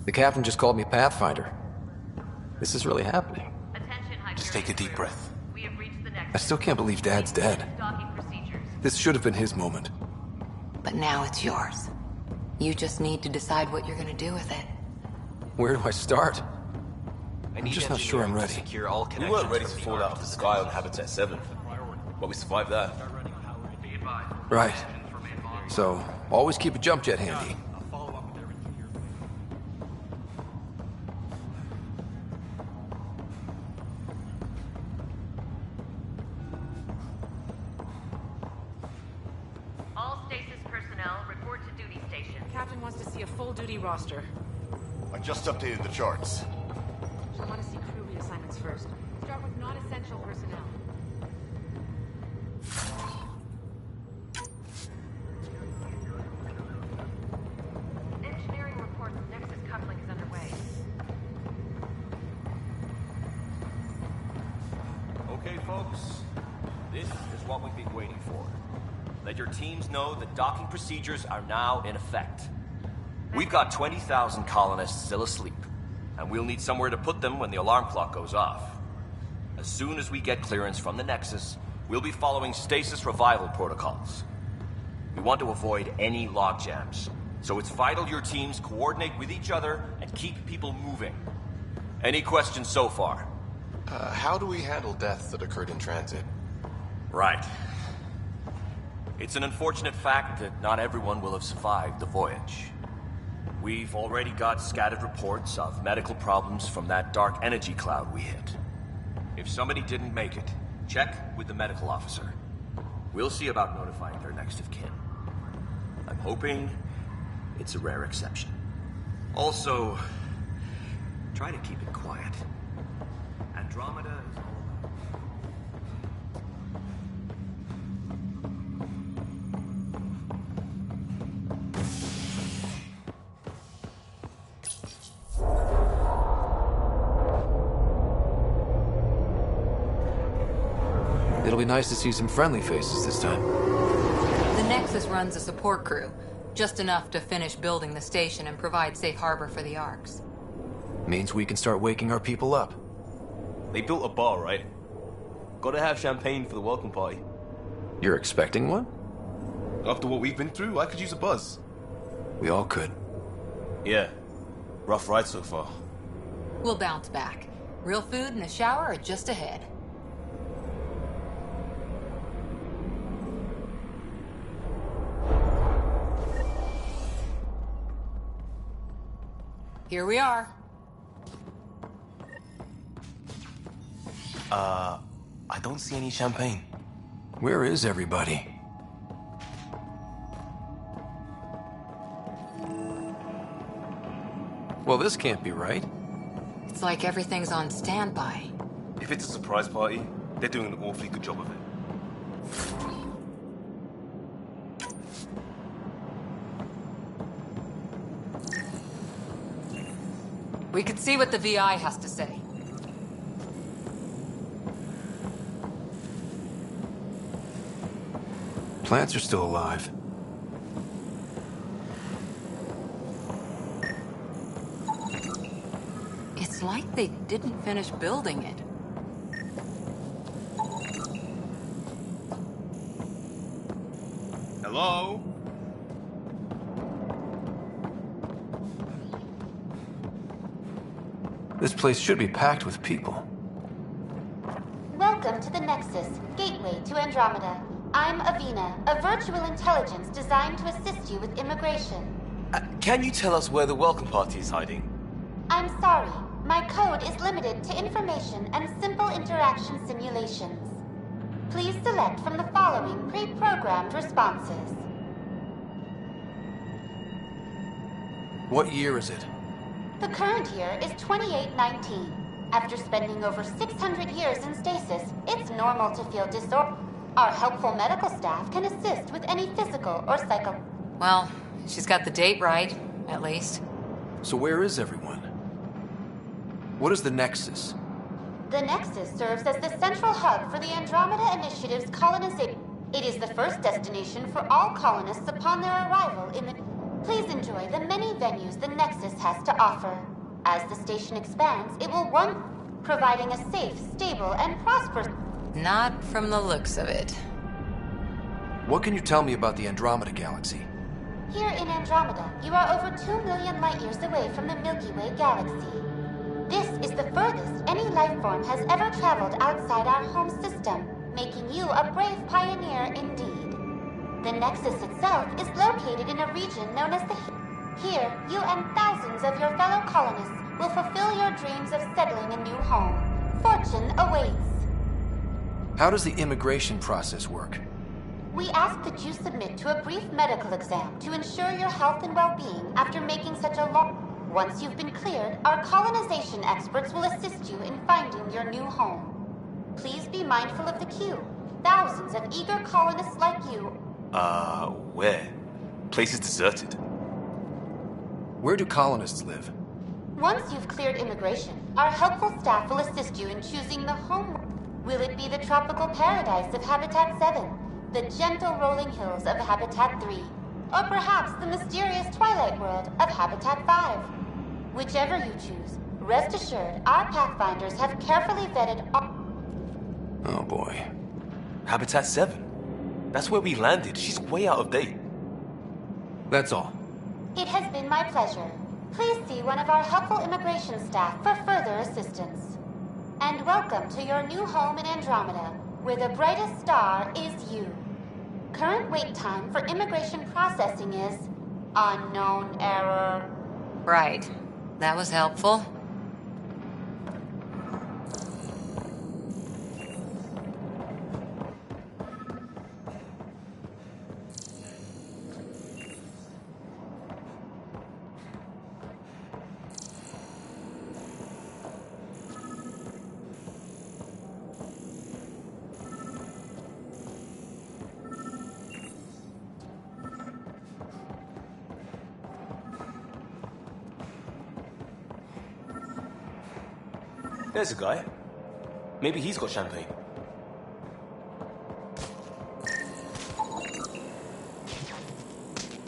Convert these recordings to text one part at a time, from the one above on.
The captain just called me Pathfinder. This is really happening. Just take a deep breath. I still can't believe Dad's dead. This should have been his moment. But now it's yours. You just need to decide what you're gonna do with it. Where do I start? I'm just not sure I'm ready. Secure all we weren't ready to fall out of the sky on Habitat 7, but we survived that. Right. So, always keep a jump jet handy. All stasis personnel report to duty station. Captain wants to see a full-duty roster. I just updated the charts. She'll want to see crew reassignments first. Start with non-essential personnel. Engineering reports Nexus coupling is underway. Okay, folks. This is what we've been waiting for. Let your teams know that docking procedures are now in effect. We've got 20,000 colonists still asleep, and we'll need somewhere to put them when the alarm clock goes off. As soon as we get clearance from the Nexus, we'll be following stasis revival protocols. We want to avoid any logjams, so it's vital your teams coordinate with each other and keep people moving. Any questions so far? How do we handle deaths that occurred in transit? Right. It's an unfortunate fact that not everyone will have survived the voyage. We've already got scattered reports of medical problems from that dark energy cloud we hit. If somebody didn't make it, check with the medical officer. We'll see about notifying their next of kin. I'm hoping it's a rare exception. Also, try to keep it quiet. Andromeda is all about... It'll be nice to see some friendly faces this time. The Nexus runs a support crew. Just enough to finish building the station and provide safe harbor for the Arks. Means we can start waking our people up. They built a bar, right? Gotta have champagne for the welcome party. You're expecting one? After what we've been through, I could use a buzz. We all could. Yeah. Rough ride so far. We'll bounce back. Real food and a shower are just ahead. Here we are. I don't see any champagne. Where is everybody? Well, this can't be right. It's like everything's on standby. If it's a surprise party, they're doing an awfully good job of it. We could see what the VI has to say. Plants are still alive. It's like they didn't finish building it. Hello? This place should be packed with people. Welcome to the Nexus, gateway to Andromeda. I'm Avina, a virtual intelligence designed to assist you with immigration. Can you tell us where the welcome party is hiding? I'm sorry, my code is limited to information and simple interaction simulations. Please select from the following pre-programmed responses. What year is it? The current year is 2819. After spending over 600 years in stasis, it's normal to feel disorder. Our helpful medical staff can assist with any physical or psycho... Well, she's got the date right, at least. So where is everyone? What is the Nexus? The Nexus serves as the central hub for the Andromeda Initiative's colonization. It is the first destination for all colonists upon their arrival in the... Please enjoy the many venues the Nexus has to offer. As the station expands, it will providing a safe, stable, and prosperous... Not from the looks of it. What can you tell me about the Andromeda Galaxy? Here in Andromeda, you are over 2 million light years away from the Milky Way galaxy. This is the furthest any life form has ever traveled outside our home system, making you a brave pioneer indeed. The Nexus itself is located in a region known as the... Here, you and thousands of your fellow colonists will fulfill your dreams of settling a new home. Fortune awaits. How does the immigration process work? We ask that you submit to a brief medical exam to ensure your health and well-being after making such a long... Once you've been cleared, our colonization experts will assist you in finding your new home. Please be mindful of the queue. Thousands of eager colonists like you... Where? Place is deserted. Where do colonists live? Once you've cleared immigration, our helpful staff will assist you in choosing the home. Will it be the tropical paradise of Habitat 7, the gentle rolling hills of Habitat 3, or perhaps the mysterious twilight world of Habitat 5? Whichever you choose, rest assured our Pathfinders have carefully vetted all... Oh boy. Habitat 7. That's where we landed. She's way out of date. That's all. It has been my pleasure. Please see one of our helpful immigration staff for further assistance. And welcome to your new home in Andromeda, where the brightest star is you. Current wait time for immigration processing is unknown error. Right. That was helpful. There's a guy. Maybe he's got champagne.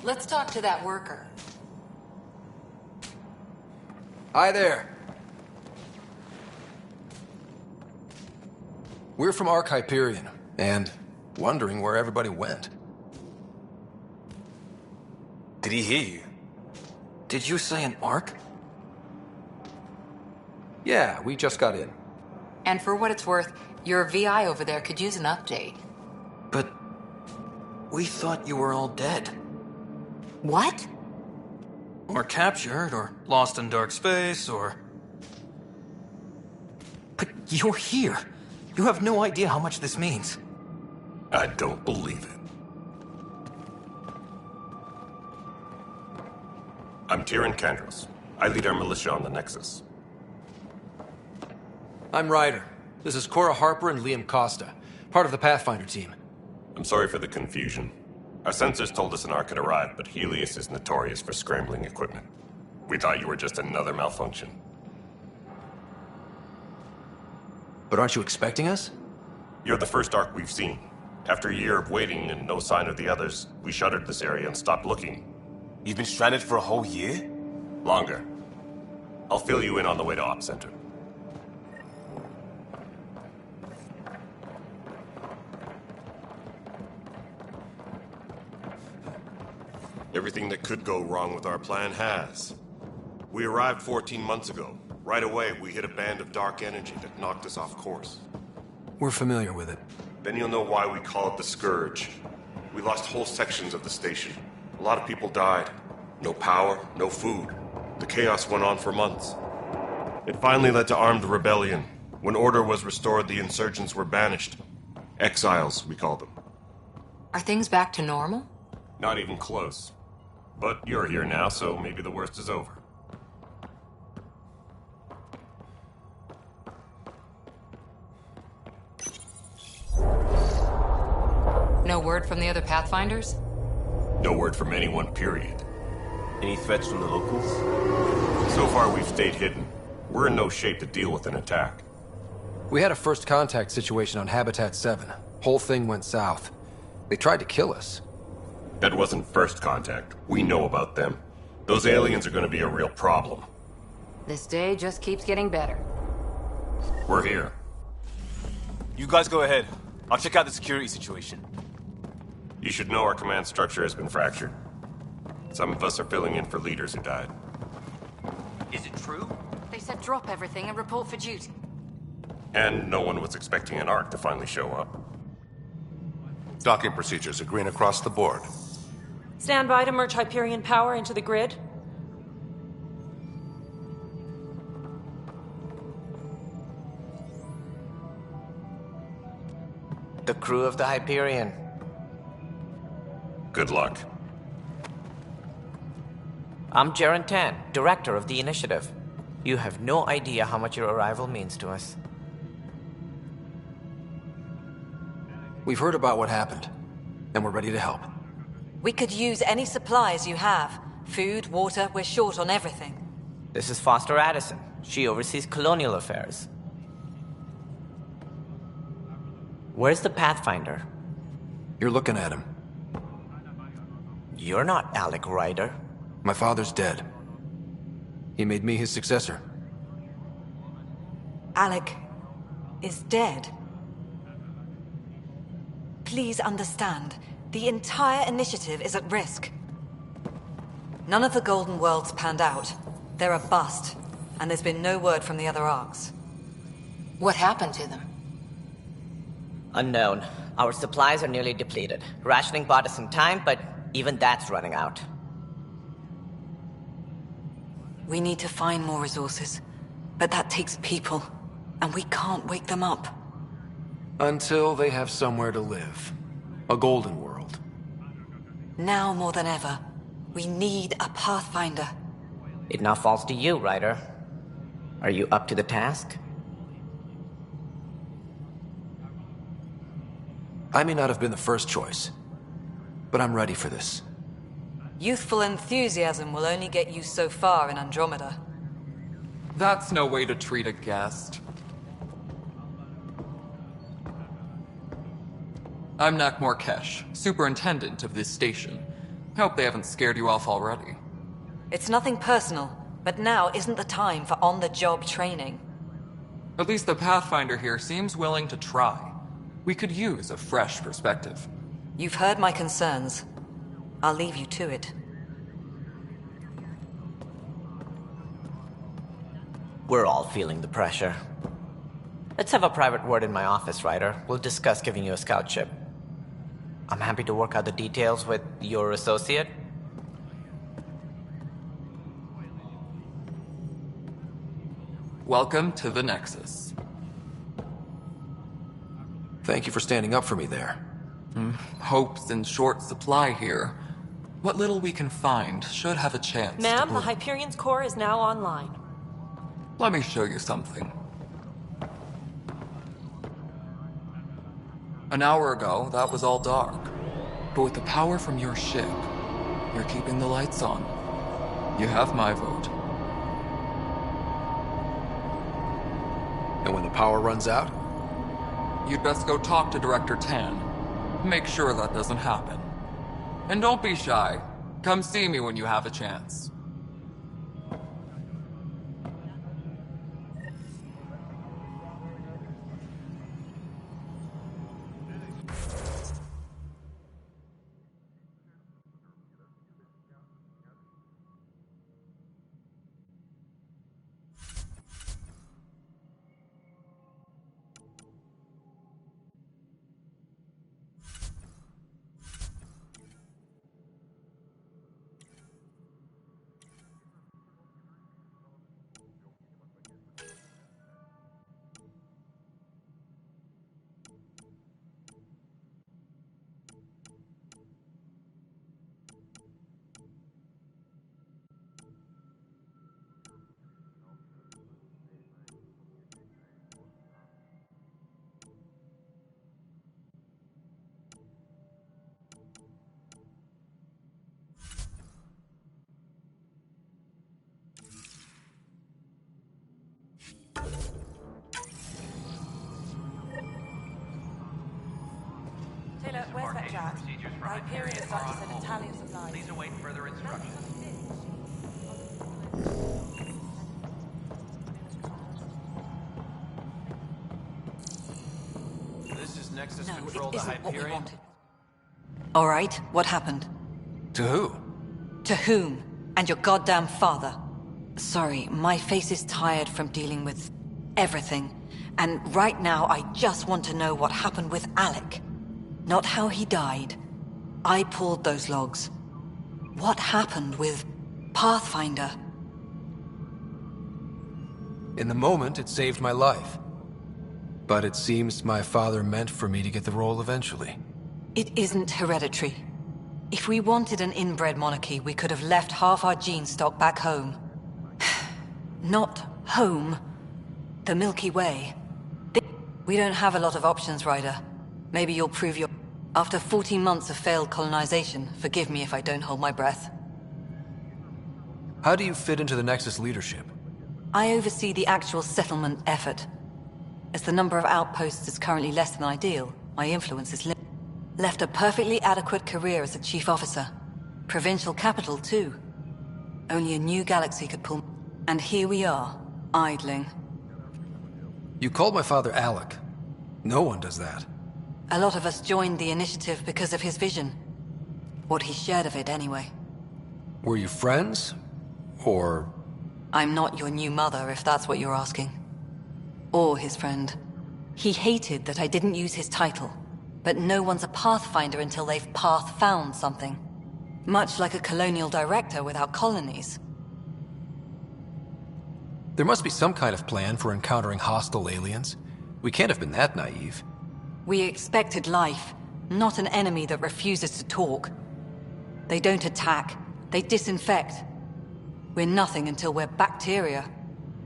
Let's talk to that worker. Hi there. We're from Ark Hyperion, and wondering where everybody went. Did he hear you? Did you say an Ark? Yeah, we just got in. And for what it's worth, your VI over there could use an update. But we thought you were all dead. What? Or captured, or lost in dark space, or... But you're here. You have no idea how much this means. I don't believe it. I'm Tyrion Kandros. I lead our militia on the Nexus. I'm Ryder. This is Cora Harper and Liam Costa, part of the Pathfinder team. I'm sorry for the confusion. Our sensors told us an Ark had arrived, but Helios is notorious for scrambling equipment. We thought you were just another malfunction. But aren't you expecting us? You're the first Ark we've seen. After a year of waiting and no sign of the others, we shuttered this area and stopped looking. You've been stranded for a whole year? Longer. I'll fill you in on the way to Op Center. Everything that could go wrong with our plan has. We arrived 14 months ago. Right away, we hit a band of dark energy that knocked us off course. We're familiar with it. Then you'll know why we call it the Scourge. We lost whole sections of the station. A lot of people died. No power, no food. The chaos went on for months. It finally led to armed rebellion. When order was restored, the insurgents were banished. Exiles, we call them. Are things back to normal? Not even close. But you're here now, so maybe the worst is over. No word from the other Pathfinders? No word from anyone, period. Any threats from the locals? So far, we've stayed hidden. We're in no shape to deal with an attack. We had a first contact situation on Habitat 7. Whole thing went south. They tried to kill us. That wasn't first contact. We know about them. Those aliens are gonna be a real problem. This day just keeps getting better. We're here. You guys go ahead. I'll check out the security situation. You should know our command structure has been fractured. Some of us are filling in for leaders who died. Is it true? They said drop everything and report for duty. And no one was expecting an Ark to finally show up. Docking procedures are green across the board. Stand by to merge Hyperion power into the grid. The crew of the Hyperion. Good luck. I'm Jaren Tan, director of the initiative. You have no idea how much your arrival means to us. We've heard about what happened, and we're ready to help. We could use any supplies you have. Food, water, we're short on everything. This is Foster Addison. She oversees colonial affairs. Where's the Pathfinder? You're looking at him. You're not Alec Ryder. My father's dead. He made me his successor. Alec is dead. Please understand, the entire initiative is at risk. None of the Golden Worlds panned out. They're a bust, and there's been no word from the other arcs. What happened to them? Unknown. Our supplies are nearly depleted. Rationing bought us some time, but even that's running out. We need to find more resources, but that takes people, and we can't wake them up. Until they have somewhere to live. A golden world. Now more than ever, we need a Pathfinder. It now falls to you, Ryder. Are you up to the task? I may not have been the first choice, but I'm ready for this. Youthful enthusiasm will only get you so far in Andromeda. That's no way to treat a guest. I'm Nak Morkesh, superintendent of this station. Hope they haven't scared you off already. It's nothing personal, but now isn't the time for on-the-job training. At least the Pathfinder here seems willing to try. We could use a fresh perspective. You've heard my concerns. I'll leave you to it. We're all feeling the pressure. Let's have a private word in my office, Ryder. We'll discuss giving you a scout ship. I'm happy to work out the details with your associate. Welcome to the Nexus. Thank you for standing up for me there. Hope's in short supply here. What little we can find should have a chance. Ma'am, the Hyperion's core is now online. Let me show you something. An hour ago, that was all dark. But with the power from your ship, you're keeping the lights on. You have my vote. And when the power runs out? You'd best go talk to Director Tan. Make sure that doesn't happen. And don't be shy. Come see me when you have a chance. Where's that debarkation rat? procedures for Hyperion Hyperion started are to on send hold. Italian supplies. Please await further instructions. This is Nexus No, Control it to isn't what we Hyperion. wanted. All right, what happened? To who? To whom? And your goddamn father. Sorry, my face is tired from dealing with everything. And right now, I just want to know what happened with Alec. Not how he died. I pulled those logs. What happened with Pathfinder? In the moment, it saved my life. But it seems my father meant for me to get the role eventually. It isn't hereditary. If we wanted an inbred monarchy, we could have left half our gene stock back home. Not home. The Milky Way. We don't have a lot of options, Ryder. Maybe you'll prove your... After 14 months of failed colonization, forgive me if I don't hold my breath. How do you fit into the Nexus leadership? I oversee the actual settlement effort. As the number of outposts is currently less than ideal, my influence is limited. Left a perfectly adequate career as a chief officer. Provincial capital, too. Only a new galaxy could pull... And here we are, idling. You called my father Alec. No one does that. A lot of us joined the initiative because of his vision. What he shared of it, anyway. Were you friends? Or... I'm not your new mother, if that's what you're asking. Or his friend. He hated that I didn't use his title. But no one's a Pathfinder until they've path-found something. Much like a colonial director without colonies. There must be some kind of plan for encountering hostile aliens. We can't have been that naive. We expected life, not an enemy that refuses to talk. They don't attack, they disinfect. We're nothing until we're bacteria.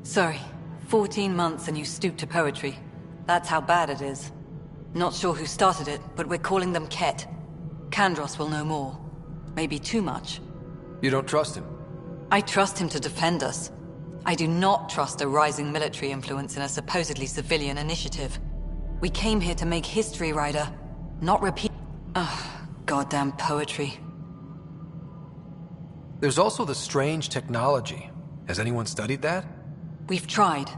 Sorry, 14 months and you stoop to poetry. That's how bad it is. Not sure who started it, but we're calling them Ket. Kandros will know more. Maybe too much. You don't trust him? I trust him to defend us. I do not trust a rising military influence in a supposedly civilian initiative. We came here to make history, Ryder. Not repeat... Ugh, goddamn poetry. There's also the strange technology. Has anyone studied that? We've tried.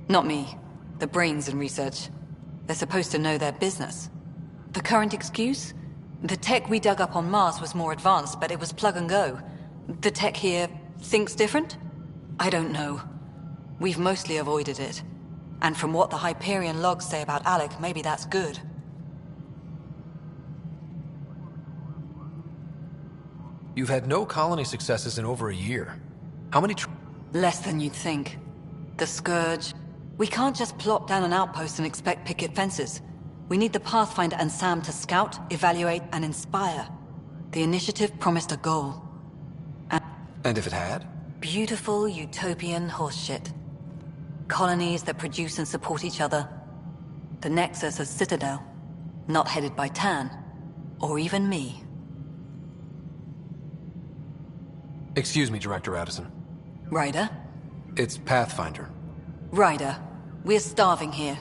Not me. The brains in research. They're supposed to know their business. The current excuse? The tech we dug up on Mars was more advanced, but it was plug and go. The tech here thinks different? I don't know. We've mostly avoided it. And from what the Hyperion logs say about Alec, maybe that's good. You've had no colony successes in over a year. How many Less than you'd think. The Scourge. We can't just plop down an outpost and expect picket fences. We need the Pathfinder and Sam to scout, evaluate, and inspire. The initiative promised a goal. And if it had? Beautiful utopian horseshit. Colonies that produce and support each other. The Nexus as Citadel. Not headed by Tan. Or even me. Excuse me, Director Addison. Ryder? It's Pathfinder. Ryder, we're starving here.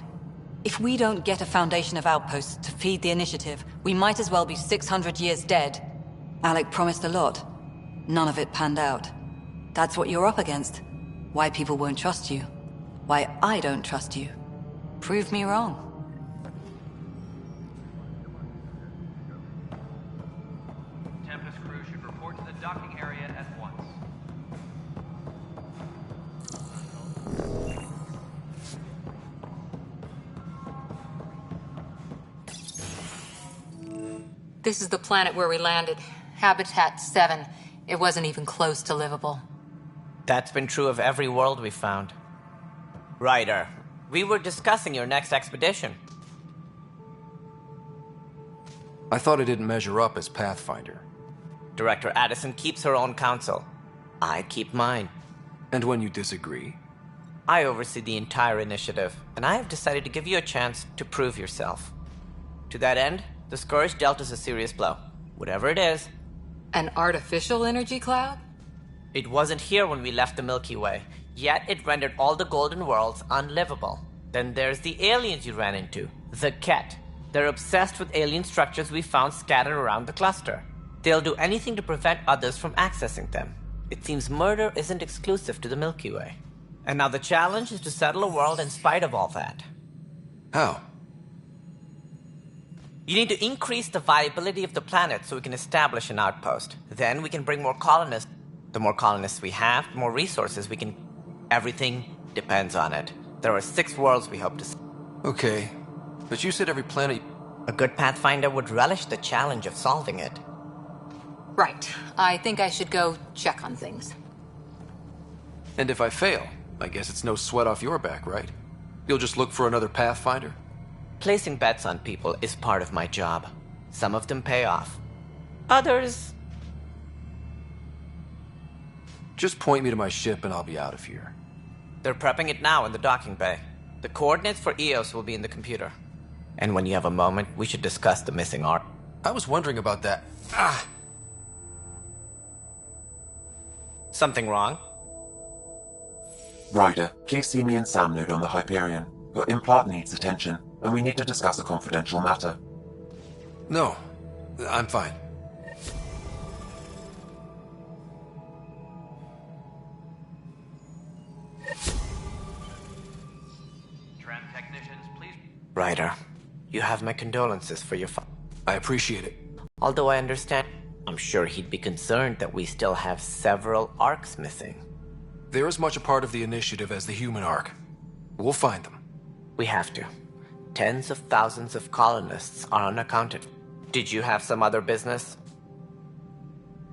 If we don't get a foundation of outposts to feed the initiative, we might as well be 600 years dead. Alec promised a lot. None of it panned out. That's what you're up against. Why people won't trust you. Why I don't trust you. Prove me wrong. Tempest crew should report to the docking area at once. This is the planet where we landed. Habitat 7. It wasn't even close to livable. That's been true of every world we've found. Ryder, we were discussing your next expedition. I thought I didn't measure up as Pathfinder. Director Addison keeps her own counsel. I keep mine. And when you disagree? I oversee the entire initiative, and I have decided to give you a chance to prove yourself. To that end, the Scourge dealt us a serious blow. Whatever it is. An artificial energy cloud? It wasn't here when we left the Milky Way, yet it rendered all the Golden Worlds unlivable. Then there's the aliens you ran into, the Ket. They're obsessed with alien structures we found scattered around the cluster. They'll do anything to prevent others from accessing them. It seems murder isn't exclusive to the Milky Way. And now the challenge is to settle a world in spite of all that. How? You need to increase the viability of the planet so we can establish an outpost. Then we can bring more colonists. The more colonists we have, the more resources we can... Everything depends on it. There are 6 worlds we hope to... Okay, but you said every planet... A good Pathfinder would relish the challenge of solving it. Right. I think I should go check on things. And if I fail, I guess it's no sweat off your back, right? You'll just look for another Pathfinder? Placing bets on people is part of my job. Some of them pay off. Others... Just point me to my ship and I'll be out of here. They're prepping it now in the docking bay. The coordinates for EOS will be in the computer. And when you have a moment, we should discuss the missing arc. I was wondering about that. Ah! Something wrong? Ryder, please see me and Sam Node on the Hyperion. Your implant needs attention, and we need to discuss a confidential matter. No, I'm fine. Tram technicians, please. Ryder, you have my condolences for your I appreciate it. Although I understand, I'm sure he'd be concerned that we still have several arcs missing. They're as much a part of the initiative as the human arc. We'll find them. We have to. Tens of thousands of colonists are unaccounted. Did you have some other business?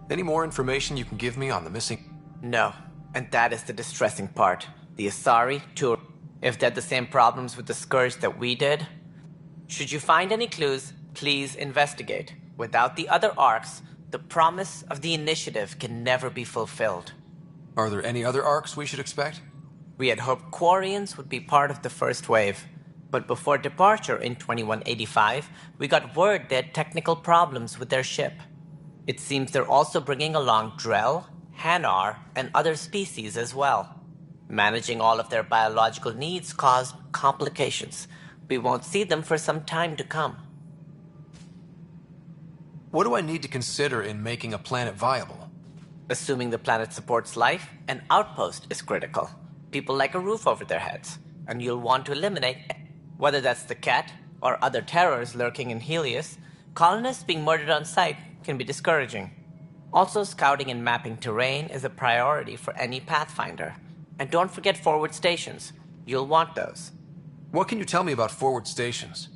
Any more information you can give me on the missing... No, and that is the distressing part. The Asari tour. If they had the same problems with the Scourge that we did, should you find any clues, please investigate. Without the other arcs, the promise of the initiative can never be fulfilled. Are there any other arcs we should expect? We had hoped Quarians would be part of the first wave, but before departure in 2185, we got word they had technical problems with their ship. It seems they're also bringing along Drell, Hanar, and other species as well. Managing all of their biological needs caused complications. We won't see them for some time to come. What do I need to consider in making a planet viable? Assuming the planet supports life, an outpost is critical. People like a roof over their heads, and you'll want to eliminate, whether that's the cat or other terrors lurking in Helios. Colonists being murdered on sight can be discouraging. Also, scouting and mapping terrain is a priority for any Pathfinder. And don't forget forward stations. You'll want those. What can you tell me about forward stations?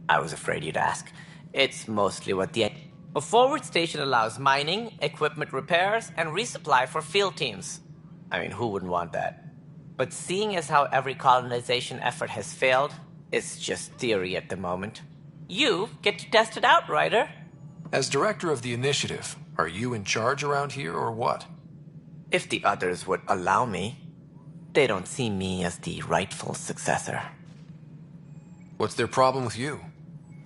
I was afraid you'd ask. It's mostly what the... A forward station allows mining, equipment repairs, and resupply for field teams. I mean, who wouldn't want that? But seeing as how every colonization effort has failed, it's just theory at the moment. You get to test it out, Ryder. As director of the initiative, are you in charge around here or what? If the others would allow me. They don't see me as the rightful successor. What's their problem with you?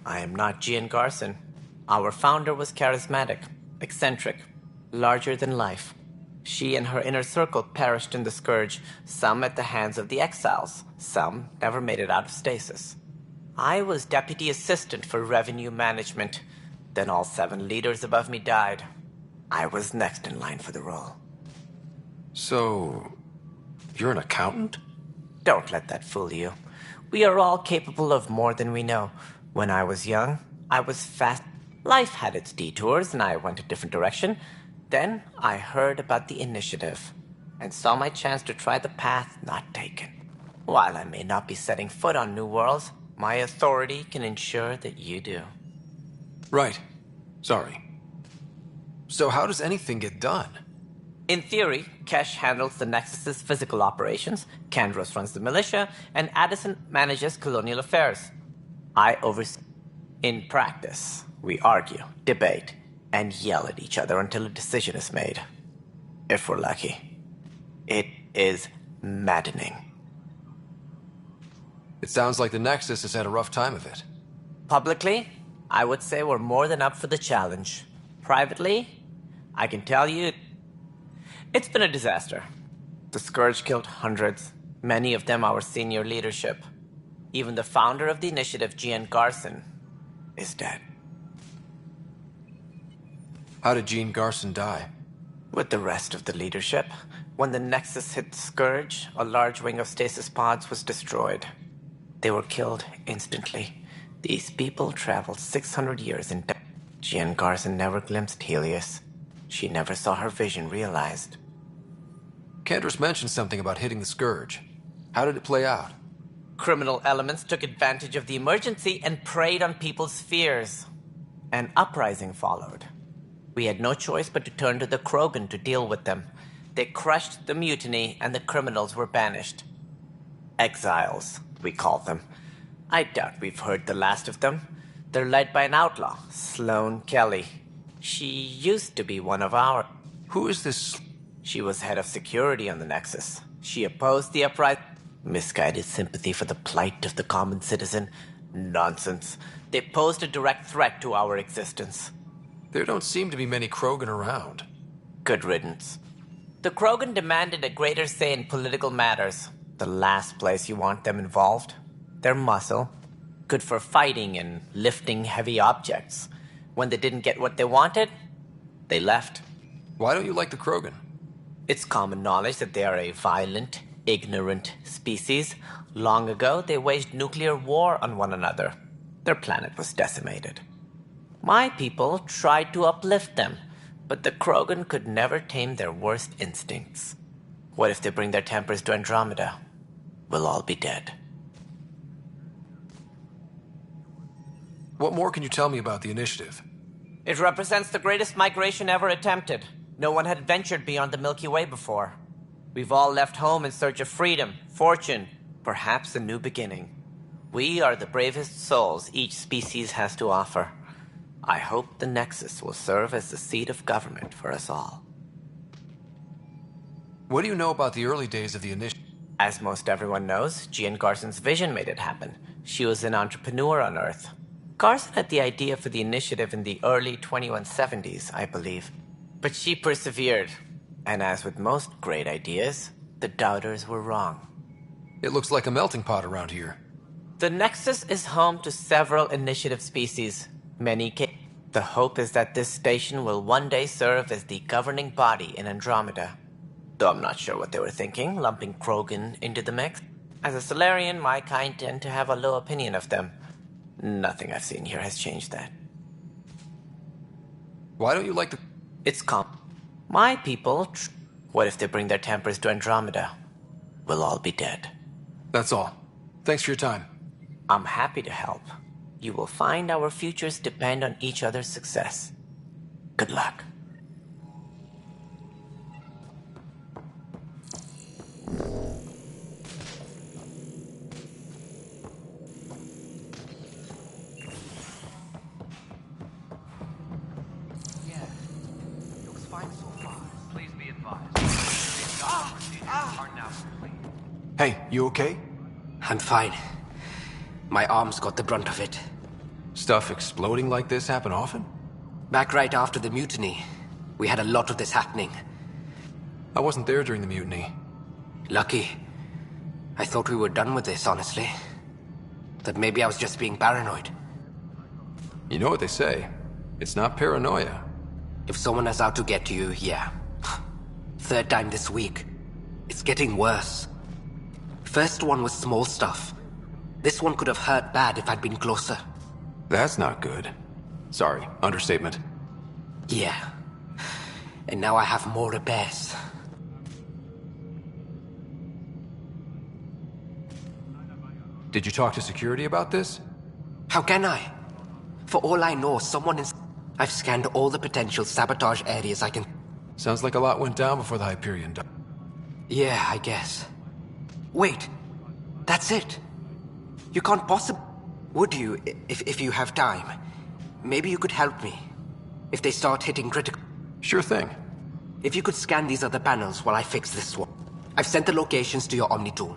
I am not Gian Garson. Our founder was charismatic, eccentric, larger than life. She and her inner circle perished in the Scourge, some at the hands of the Exiles, some never made it out of stasis. I was deputy assistant for revenue management. Then all 7 leaders above me died. I was next in line for the role. So, you're an accountant? Don't let that fool you. We are all capable of more than we know. When I was young, I was fast. Life had its detours, and I went a different direction. Then I heard about the initiative, and saw my chance to try the path not taken. While I may not be setting foot on New Worlds, my authority can ensure that you do. Right. Sorry. So how does anything get done? In theory, Kesh handles the Nexus's physical operations, Kandros runs the militia, and Addison manages colonial affairs. I oversee. In practice, we argue, debate, and yell at each other until a decision is made. If we're lucky. It is maddening. It sounds like the Nexus has had a rough time of it. Publicly, I would say we're more than up for the challenge. Privately, I can tell you, it's been a disaster. The Scourge killed hundreds, many of them our senior leadership. Even the founder of the initiative, Gian Garson, is dead. How did Jean Garson die? With the rest of the leadership, when the Nexus hit the Scourge, a large wing of stasis pods was destroyed. They were killed instantly. These people traveled 600 years in depth. Jean Garson never glimpsed Helios. She never saw her vision realized. Cantor's mentioned something about hitting the Scourge. How did it play out? Criminal elements took advantage of the emergency and preyed on people's fears. An uprising followed. We had no choice but to turn to the Krogan to deal with them. They crushed the mutiny and the criminals were banished. Exiles, we call them. I doubt we've heard the last of them. They're led by an outlaw, Sloane Kelly. She used to be one of our... Who is this? She was head of security on the Nexus. She opposed the uprising. Misguided sympathy for the plight of the common citizen. Nonsense. They posed a direct threat to our existence. There don't seem to be many Krogan around. Good riddance. The Krogan demanded a greater say in political matters. The last place you want them involved. Their muscle. Good for fighting and lifting heavy objects. When they didn't get what they wanted, they left. Why don't you like the Krogan? It's common knowledge that they are a violent, ignorant species. Long ago, they waged nuclear war on one another. Their planet was decimated. My people tried to uplift them, but the Krogan could never tame their worst instincts. What if they bring their tempers to Andromeda? We'll all be dead. What more can you tell me about the initiative? It represents the greatest migration ever attempted. No one had ventured beyond the Milky Way before. We've all left home in search of freedom, fortune, perhaps a new beginning. We are the bravest souls each species has to offer. I hope the Nexus will serve as the seat of government for us all. What do you know about the early days of the initiative? As most everyone knows, Jean Garson's vision made it happen. She was an entrepreneur on Earth. Garson had the idea for the initiative in the early 2170s, I believe. But she persevered. And as with most great ideas, the doubters were wrong. It looks like a melting pot around here. The Nexus is home to several initiative species. The hope is that this station will one day serve as the governing body in Andromeda. Though I'm not sure what they were thinking, lumping Krogan into the mix. As a Solarian, my kind tend to have a low opinion of them. Nothing I've seen here has changed that. Why don't you like the... It's calm. My people... What if they bring their tempers to Andromeda? We'll all be dead. That's all. Thanks for your time. I'm happy to help. You will find our futures depend on each other's success. Good luck. Looks fine so far. Please be advised. The docking procedures are now complete. Hey, you okay? I'm fine. My arms got the brunt of it. Stuff exploding like this happen often? Back right after the mutiny, we had a lot of this happening. I wasn't there during the mutiny. Lucky. I thought we were done with this, honestly. That maybe I was just being paranoid. You know what they say. It's not paranoia. If someone is out to get you, yeah. Third time this week. It's getting worse. First one was small stuff. This one could have hurt bad if I'd been closer. That's not good. Sorry, understatement. Yeah. And now I have more repairs. Did you talk to security about this? How can I? For all I know, someone is... I've scanned all the potential sabotage areas I can... Sounds like a lot went down before the Hyperion died. Yeah, I guess. Wait. That's it. You can't possibly... Would you, if you have time? Maybe you could help me. If they start hitting critical... Sure thing. If you could scan these other panels while I fix this one. I've sent the locations to your Omni tool.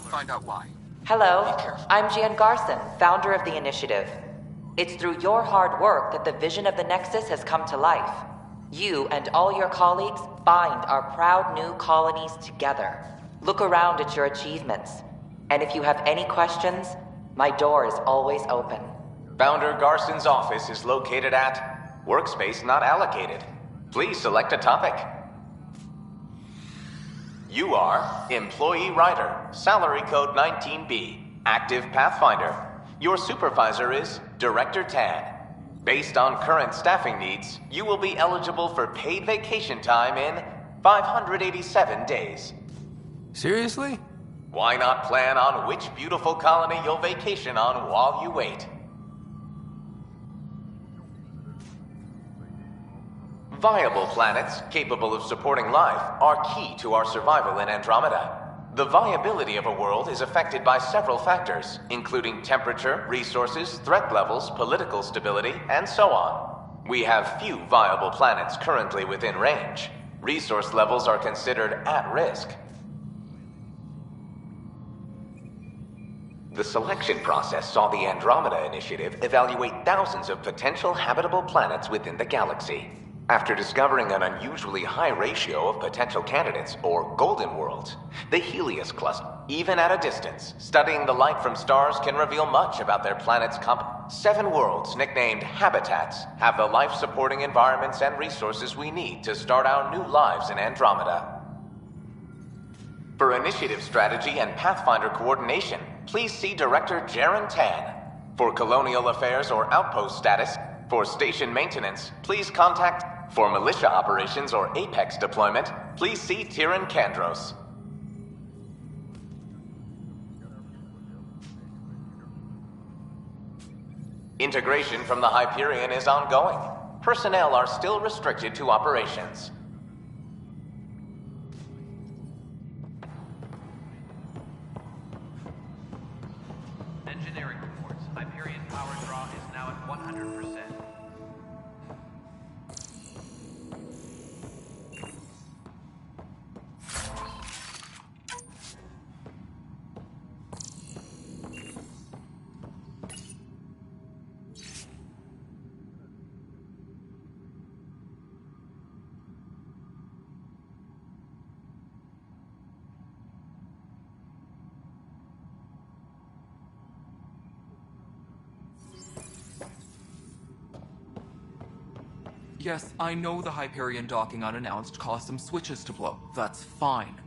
Find out why. Hello, I'm Jean Garson, founder of the initiative. It's through your hard work that the vision of the Nexus has come to life. You and all your colleagues bind our proud new colonies together. Look around at your achievements. And if you have any questions, my door is always open. Founder Garson's office is located at Workspace Not Allocated. Please select a topic. You are Employee Writer, Salary Code 19B, Active Pathfinder. Your supervisor is Director Tan. Based on current staffing needs, you will be eligible for paid vacation time in 587 days. Seriously? Why not plan on which beautiful colony you'll vacation on while you wait? Viable planets capable of supporting life are key to our survival in Andromeda. The viability of a world is affected by several factors, including temperature, resources, threat levels, political stability, and so on. We have few viable planets currently within range. Resource levels are considered at risk. The selection process saw the Andromeda Initiative evaluate thousands of potential habitable planets within the galaxy. After discovering an unusually high ratio of potential candidates, or golden worlds, the Helios cluster, even at a distance, studying the light from stars can reveal much about their planet's 7 worlds, nicknamed habitats, have the life-supporting environments and resources we need to start our new lives in Andromeda. For initiative strategy and Pathfinder coordination, please see Director Jaren Tan. For colonial affairs or outpost status, for station maintenance, please contact. For militia operations or Apex deployment, please see Tyran Kandros. Integration from the Hyperion is ongoing. Personnel are still restricted to operations. Engineering reports. Hyperion power draw is now at 100%. Yes, I know the Hyperion docking unannounced caused some switches to blow. That's fine.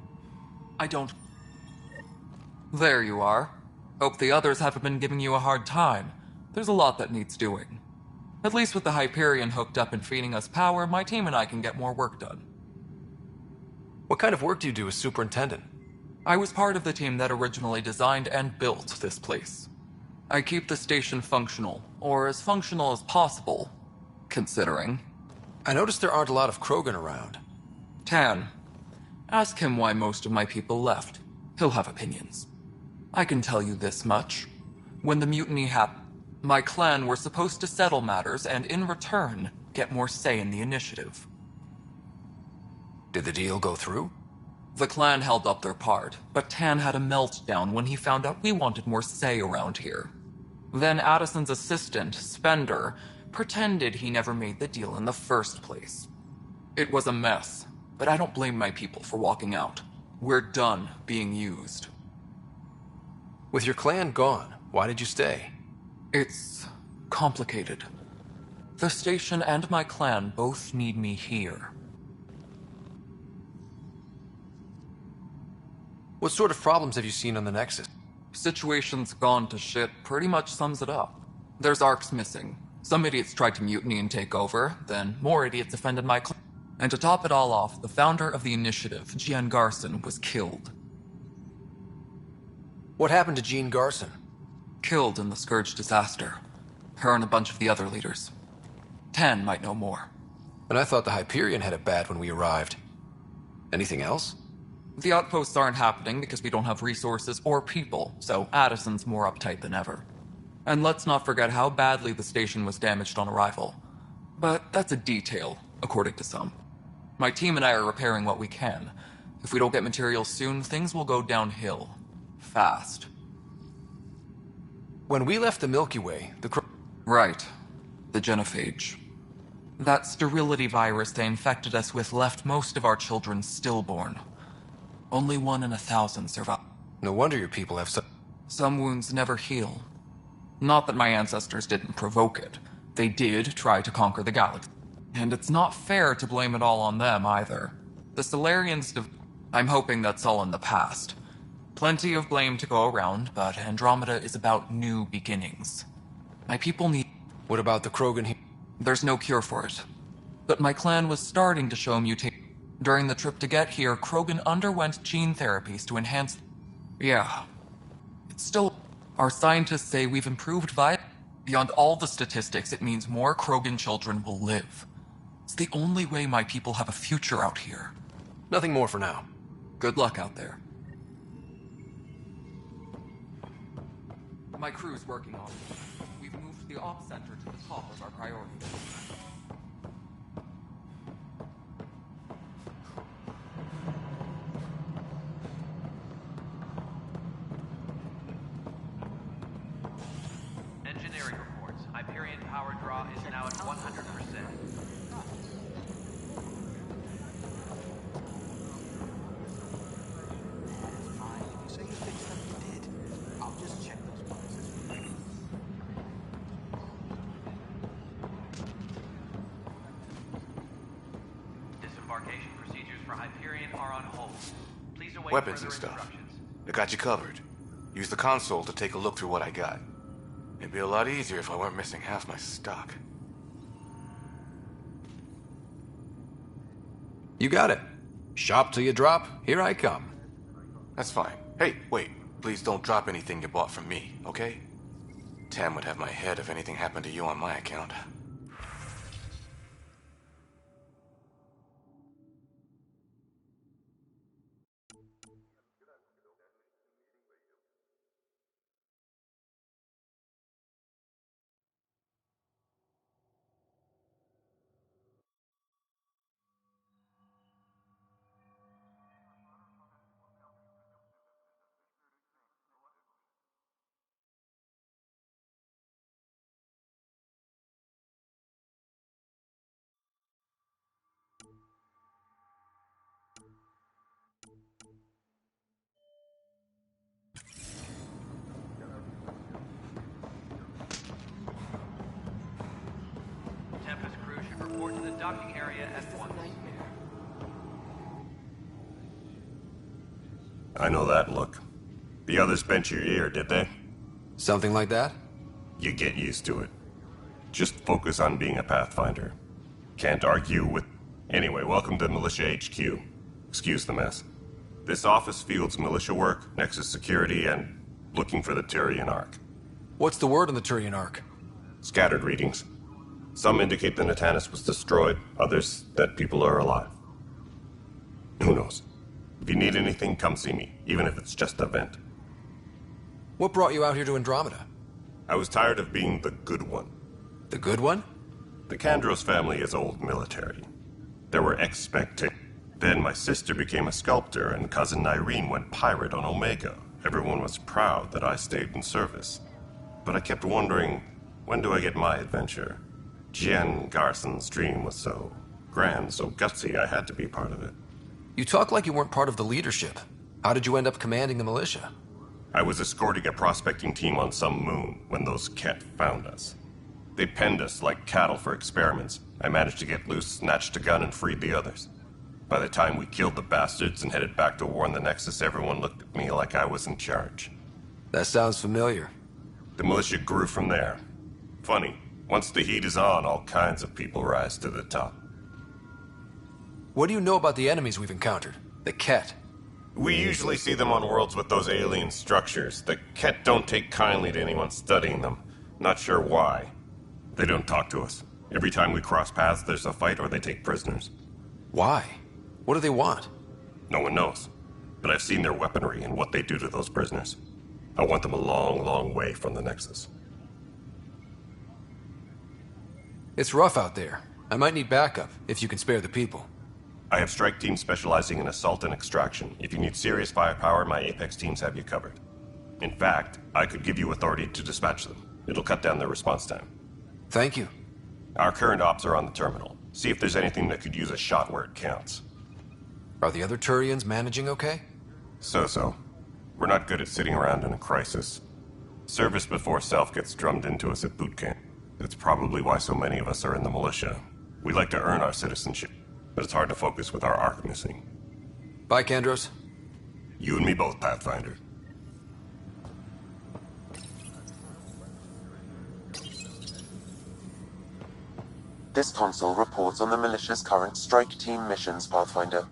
I don't... There you are. Hope the others haven't been giving you a hard time. There's a lot that needs doing. At least with the Hyperion hooked up and feeding us power, my team and I can get more work done. What kind of work do you do as superintendent? I was part of the team that originally designed and built this place. I keep the station functional, or as functional as possible, considering. I noticed there aren't a lot of Krogan around. Tan. Ask him why most of my people left. He'll have opinions. I can tell you this much. When the mutiny happened, my clan were supposed to settle matters and, in return, get more say in the initiative. Did the deal go through? The clan held up their part, but Tan had a meltdown when he found out we wanted more say around here. Then Addison's assistant, Spender, pretended he never made the deal in the first place. It was a mess, but I don't blame my people for walking out. We're done being used. With your clan gone, why did you stay? It's complicated. The station and my clan both need me here. What sort of problems have you seen on the Nexus? Situation's gone to shit pretty much sums it up. There's arcs missing. Some idiots tried to mutiny and take over, then more idiots offended my clan. And to top it all off, the founder of the initiative, Jean Garson, was killed. What happened to Jean Garson? Killed in the Scourge disaster. Her and a bunch of the other leaders. Tan might know more. And I thought the Hyperion had it bad when we arrived. Anything else? The outposts aren't happening because we don't have resources or people, so Addison's more uptight than ever. And let's not forget how badly the station was damaged on arrival. But that's a detail, according to some. My team and I are repairing what we can. If we don't get materials soon, things will go downhill. Fast. When we left the Milky Way, Right. The genophage. That sterility virus they infected us with left most of our children stillborn. Only 1 in 1,000 survive. No wonder your people have such... Some wounds never heal. Not that my ancestors didn't provoke it. They did try to conquer the galaxy. And it's not fair to blame it all on them, either. The Solarians... I'm hoping that's all in the past. Plenty of blame to go around, but Andromeda is about new beginnings. My people need... What about the Krogan here? There's no cure for it. But my clan was starting to show mutation. During the trip to get here, Krogan underwent gene therapies to enhance... Yeah. It's still... Our scientists say we've improved beyond all the statistics, it means more Krogan children will live. It's the only way my people have a future out here. Nothing more for now. Good luck out there. My crew's working on it. We've moved the op center to the top of our priority list. Engineering reports. Hyperion power draw is now at 100%. Disembarkation procedures for Hyperion are on hold. Please await Weapons further and stuff. instructions. I got you covered. Use the console to take a look through what I got. It'd be a lot easier if I weren't missing half my stock. You got it. Shop till you drop. Here I come. That's fine. Hey, wait. Please don't drop anything you bought from me, okay? Tam would have my head if anything happened to you on my account. Tempest crew should report to the docking area at once. I know that look. The others bent your ear, did they? Something like that? You get used to it. Just focus on being a Pathfinder. Can't argue with... Anyway, welcome to Militia HQ. Excuse the mess. This office fields militia work, Nexus security, and looking for the Turian Ark. What's the word on the Turian Ark? Scattered readings. Some indicate the Natanus was destroyed, others that people are alive. Who knows? If you need anything, come see me, even if it's just a vent. What brought you out here to Andromeda? I was tired of being the good one. The good one? The Kandros family is old military. There were expectations. Then my sister became a sculptor and cousin Irene went pirate on Omega. Everyone was proud that I stayed in service. But I kept wondering, when do I get my adventure? Jen Garson's dream was so grand, so gutsy, I had to be part of it. You talk like you weren't part of the leadership. How did you end up commanding the militia? I was escorting a prospecting team on some moon when those Ket found us. They penned us like cattle for experiments. I managed to get loose, snatched a gun, and freed the others. By the time we killed the bastards and headed back to war in the Nexus, everyone looked at me like I was in charge. That sounds familiar. The militia grew from there. Funny, once the heat is on, all kinds of people rise to the top. What do you know about the enemies we've encountered? The Ket? We usually see them on worlds with those alien structures. The Ket don't take kindly to anyone studying them. Not sure why. They don't talk to us. Every time we cross paths, there's a fight or they take prisoners. Why? What do they want? No one knows. But I've seen their weaponry and what they do to those prisoners. I want them a long, long way from the Nexus. It's rough out there. I might need backup, if you can spare the people. I have strike teams specializing in assault and extraction. If you need serious firepower, my Apex teams have you covered. In fact, I could give you authority to dispatch them. It'll cut down their response time. Thank you. Our current ops are on the terminal. See if there's anything that could use a shot where it counts. Are the other Turians managing okay? So-so. We're not good at sitting around in a crisis. Service before self gets drummed into us at boot camp. That's probably why so many of us are in the militia. We like to earn our citizenship, but it's hard to focus with our arc missing. Bye, Kandros. You and me both, Pathfinder. This console reports on the militia's current strike team missions, Pathfinder.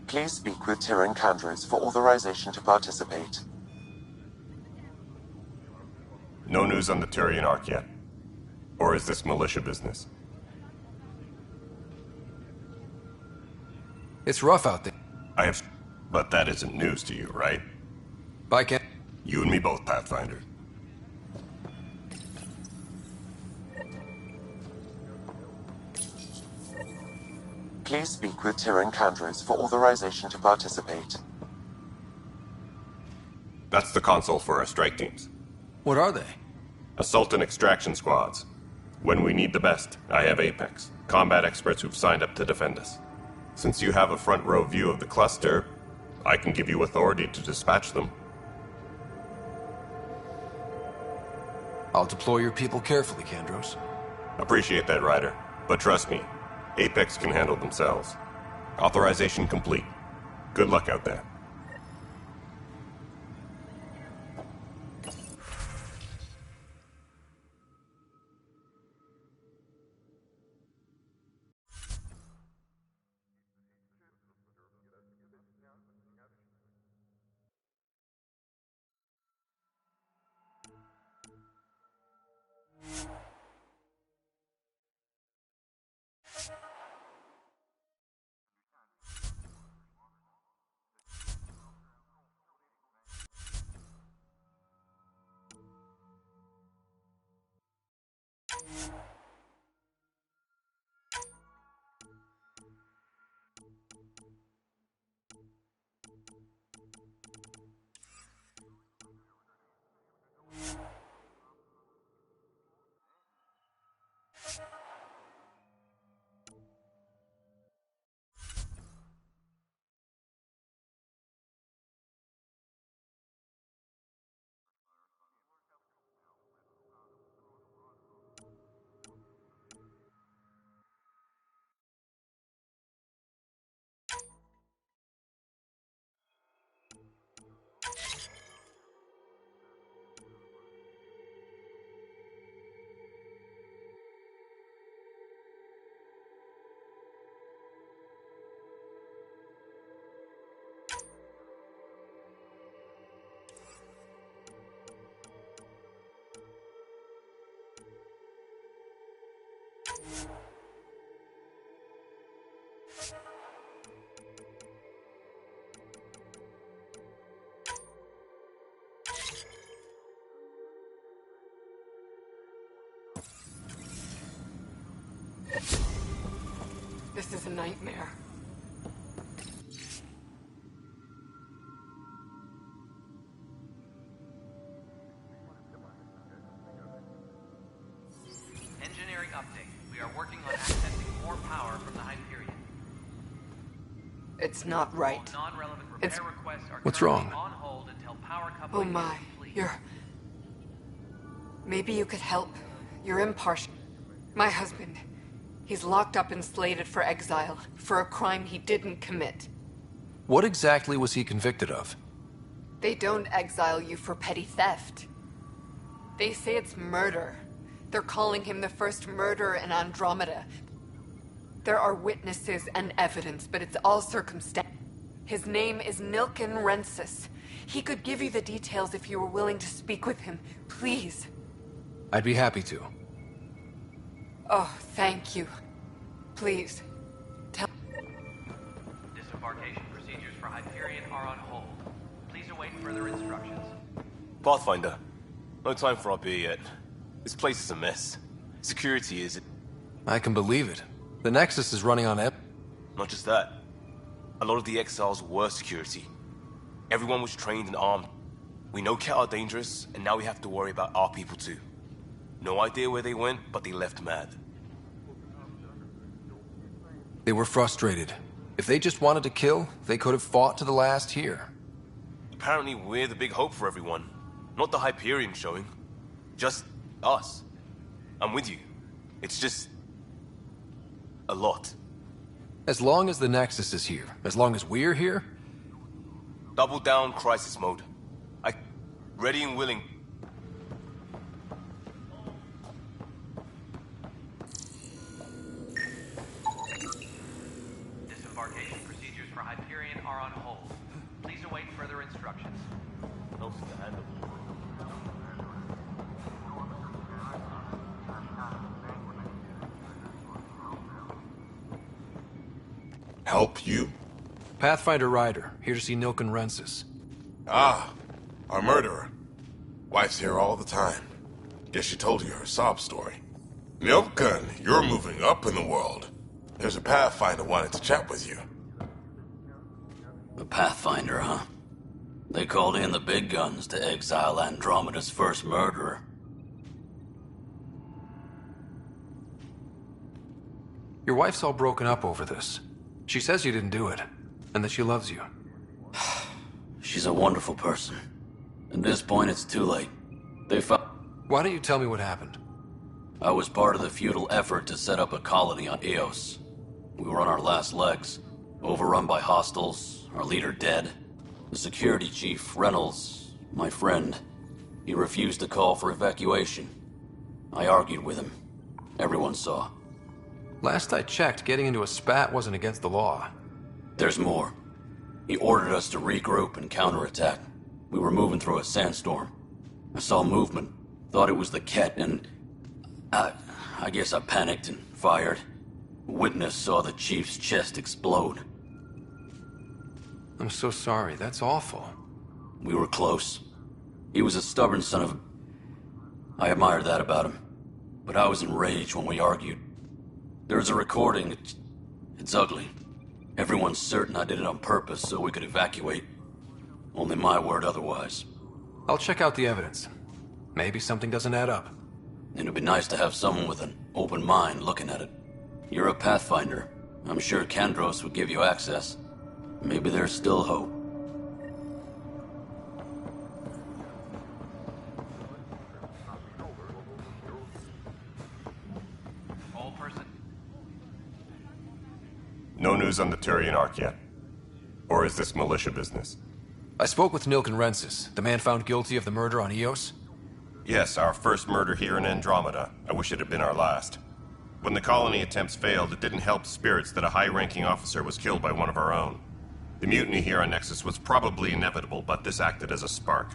Please speak with Tyrion Kandros for authorization to participate. No news on the Turian arc yet? Or is this militia business? It's rough out there. But that isn't news to you, right? Bye, Ken. You and me both, Pathfinder. Please speak with Tyrion Kandros for authorization to participate. That's the console for our strike teams. What are they? Assault and extraction squads. When we need the best, I have Apex, combat experts who've signed up to defend us. Since you have a front row view of the cluster, I can give you authority to dispatch them. I'll deploy your people carefully, Kandros. Appreciate that, Ryder. But trust me, Apex can handle themselves. Authorization complete. Good luck out there. This is a nightmare. Engineering update. We are working on accessing more power from the Hyperion. It's not right. All non-relevant repair requests are What's currently wrong? on hold until power Oh coupling my, is complete. you're... Maybe you could help. You're impartial. My husband, he's locked up and slated for exile for a crime he didn't commit. What exactly was he convicted of? They don't exile you for petty theft. They say it's murder. They're calling him the first murderer in Andromeda. There are witnesses and evidence, but it's all circumstantial. His name is Nilken Rensis. He could give you the details if you were willing to speak with him. Please. I'd be happy to. Oh, thank you. Please. Tell... Disembarkation procedures for Hyperion are on hold. Please await further instructions. Pathfinder, no time for our beer yet. This place is a mess. Security is... I can believe it. The Nexus is running on Not just that. A lot of the exiles were security. Everyone was trained and armed. We know Ket are dangerous, and now we have to worry about our people too. No idea where they went, but they left mad. They were frustrated. If they just wanted to kill, they could have fought to the last here. Apparently we're the big hope for everyone. Not the Hyperion showing. Just us. I'm with you. It's just... a lot. As long as the Nexus is here, as long as we're here... Double down crisis mode. Ready and willing. Disembarkation procedures for Hyperion are on hold. Please await further instructions. Help you? Pathfinder Ryder, here to see Nilken Rensis. Ah, our murderer. Wife's here all the time. Guess she told you her sob story. Nilken, you're moving up in the world. There's a Pathfinder wanted to chat with you. A Pathfinder, huh? They called in the big guns to exile Andromeda's first murderer. Your wife's all broken up over this. She says you didn't do it, and that she loves you. She's a wonderful person. At this point, it's too late. They found... Why don't you tell me what happened? I was part of the futile effort to set up a colony on Eos. We were on our last legs, overrun by hostiles, our leader dead. The security chief, Reynolds, my friend, he refused to call for evacuation. I argued with him. Everyone saw. Last I checked, getting into a spat wasn't against the law. There's more. He ordered us to regroup and counterattack. We were moving through a sandstorm. I saw movement, thought it was the Ket, and... I guess I panicked and fired. Witness saw the chief's chest explode. I'm so sorry, that's awful. We were close. He was a stubborn son of a... I admired that about him. But I was enraged when we argued. There's a recording. It's ugly. Everyone's certain I did it on purpose so we could evacuate. Only my word otherwise. I'll check out the evidence. Maybe something doesn't add up. It'd be nice to have someone with an open mind looking at it. You're a Pathfinder. I'm sure Kandros would give you access. Maybe there's still hope. No news on the Turian Ark yet? Or is this militia business? I spoke with Nilken Rensis, the man found guilty of the murder on Eos. Yes, our first murder here in Andromeda. I wish it had been our last. When the colony attempts failed, it didn't help spirits that a high-ranking officer was killed by one of our own. The mutiny here on Nexus was probably inevitable, but this acted as a spark.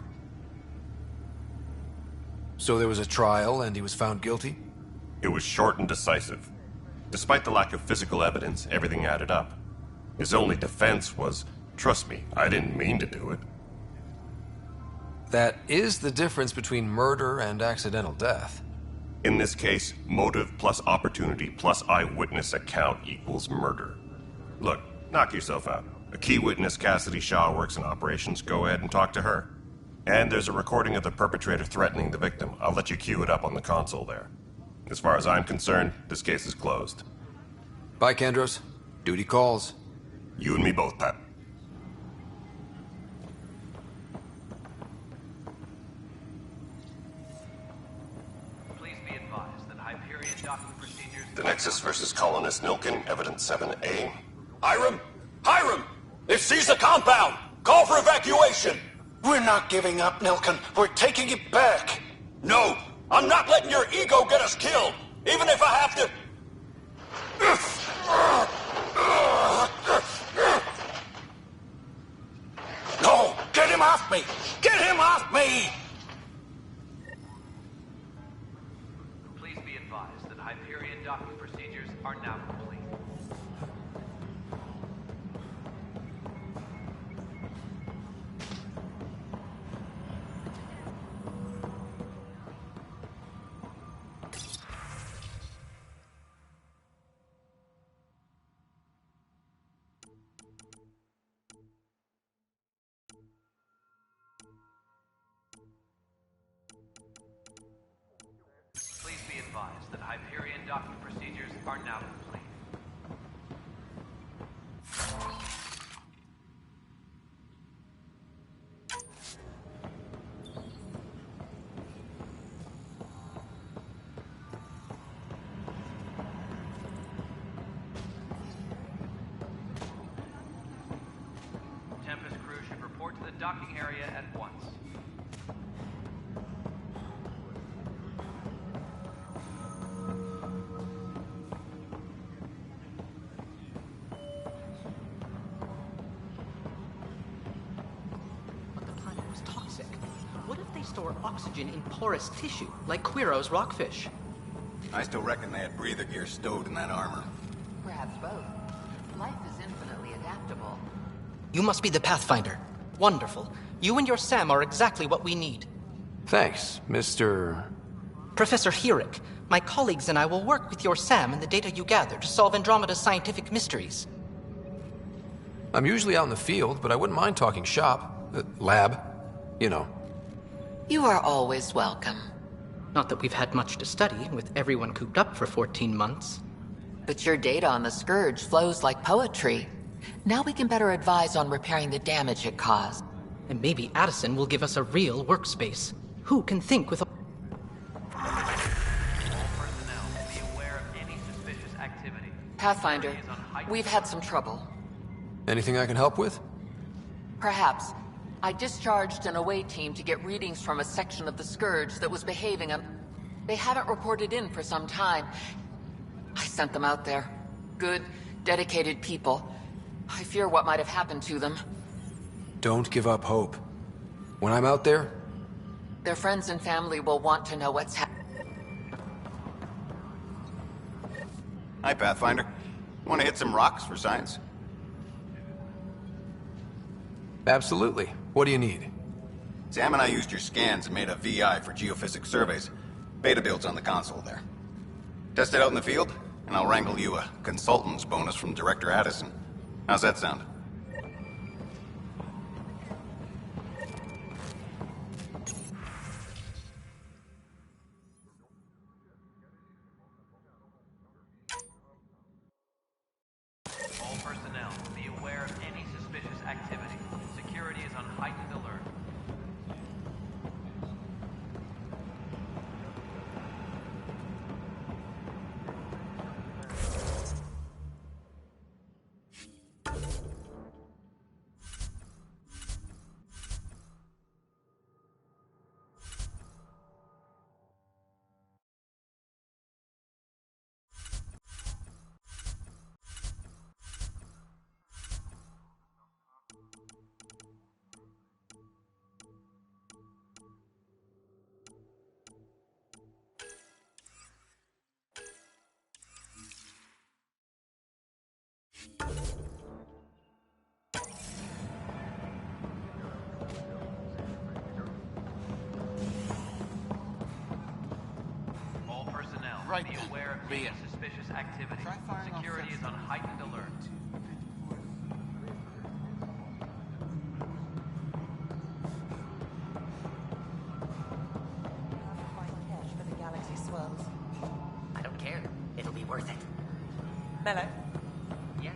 So there was a trial, and he was found guilty? It was short and decisive. Despite the lack of physical evidence, everything added up. His only defense was, trust me, I didn't mean to do it. That is the difference between murder and accidental death. In this case, motive plus opportunity plus eyewitness account equals murder. Look, knock yourself out. A key witness, Cassidy Shaw, works in operations. Go ahead and talk to her. And there's a recording of the perpetrator threatening the victim. I'll let you cue it up on the console there. As far as I'm concerned, this case is closed. Bye, Kandros. Duty calls. You and me both, Pat. Please be advised that Hyperion docking procedures... The Nexus versus Colonist Nilken, Evidence 7A. Hiram! Hiram! They've seized the compound! Call for evacuation! We're not giving up, Nilken. We're taking it back. No! I'm not letting your ego get us killed! Even if I have to... No! Get him off me! Get him off me! Please be advised that Hyperion docking procedures are now complete. Please be advised that Hyperion docking procedures are now complete. docking area at once. But the planet was toxic. What if they store oxygen in porous tissue, like Quiro's rockfish? I still reckon they had breather gear stowed in that armor. Perhaps both. Life is infinitely adaptable. You must be the Pathfinder. Wonderful. You and your Sam are exactly what we need. Thanks, Mr. Professor Herrick, my colleagues and I will work with your Sam and the data you gather to solve Andromeda's scientific mysteries. I'm usually out in the field, but I wouldn't mind talking shop. Lab. You know. You are always welcome. Not that we've had much to study, with everyone cooped up for 14 months. But your data on the Scourge flows like poetry. Now we can better advise on repairing the damage it caused. And maybe Addison will give us a real workspace. Who can think with a... Pathfinder, we've had some trouble. Anything I can help with? Perhaps. I discharged an away team to get readings from a section of the Scourge that was behaving They haven't reported in for some time. I sent them out there. Good, dedicated people. I fear what might have happened to them. Don't give up hope. When I'm out there... Their friends and family will want to know what's happening. Hi, Pathfinder. Want to hit some rocks for science? Absolutely. What do you need? Sam and I used your scans and made a VI for geophysics surveys. Beta builds on the console there. Test it out in the field, and I'll wrangle you a consultant's bonus from Director Addison. How's that sound? All personnel, be aware of any suspicious activity. Security is on heightened alert. All personnel, be aware of any suspicious activity. Security is on heightened alert. Cash for the galaxy swirls. I don't care. It'll be worth it. Mello? Yes?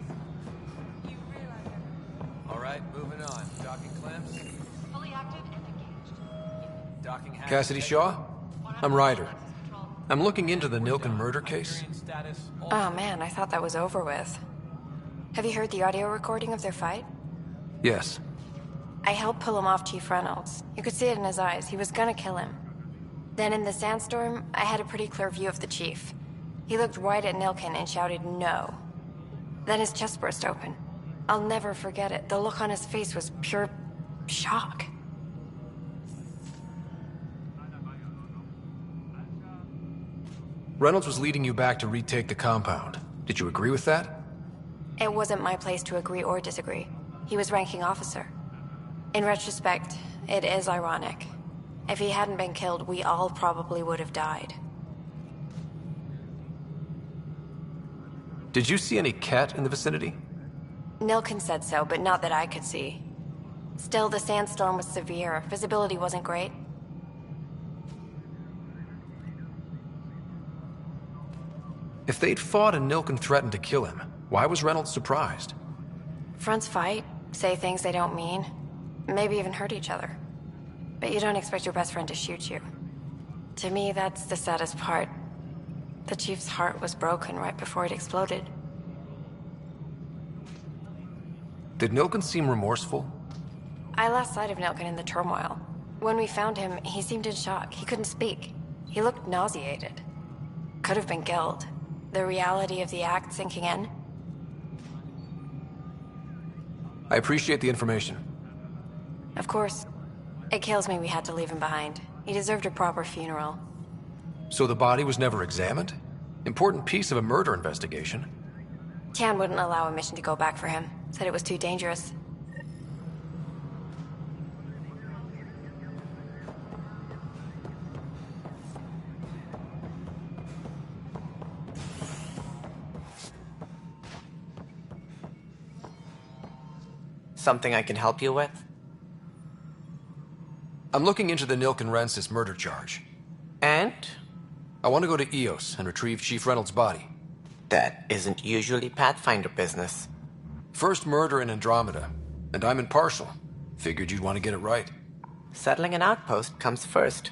All right, moving on. Docking clamps. Fully active and engaged. Docking Cassidy Shaw? I'm Ryder. I'm looking into the Nilken murder case. Oh man, I thought that was over with. Have you heard the audio recording of their fight? Yes. I helped pull him off Chief Reynolds. You could see it in his eyes. He was gonna kill him. Then in the sandstorm, I had a pretty clear view of the Chief. He looked right at Nilken and shouted no. Then his chest burst open. I'll never forget it. The look on his face was pure shock. Reynolds was leading you back to retake the compound. Did you agree with that? It wasn't my place to agree or disagree. He was ranking officer. In retrospect, it is ironic. If he hadn't been killed, we all probably would have died. Did you see any cat in the vicinity? Nilken said so, but not that I could see. Still, the sandstorm was severe. Visibility wasn't great. If they'd fought and Nilken threatened to kill him, why was Reynolds surprised? Fronts fight, say things they don't mean, maybe even hurt each other. But you don't expect your best friend to shoot you. To me, that's the saddest part. The Chief's heart was broken right before it exploded. Did Nilken seem remorseful? I lost sight of Nilkin in the turmoil. When we found him, he seemed in shock. He couldn't speak. He looked nauseated. Could have been guilt. The reality of the act sinking in. I appreciate the information. Of course. It kills me we had to leave him behind. He deserved a proper funeral. So the body was never examined? Important piece of a murder investigation. Tian wouldn't allow a mission to go back for him. Said it was too dangerous. Something I can help you with? I'm looking into the Nilkin Rensis murder charge. And? I want to go to EOS and retrieve Chief Reynolds' body. That isn't usually Pathfinder business. First murder in Andromeda, and I'm impartial. Figured you'd want to get it right. Settling an outpost comes first.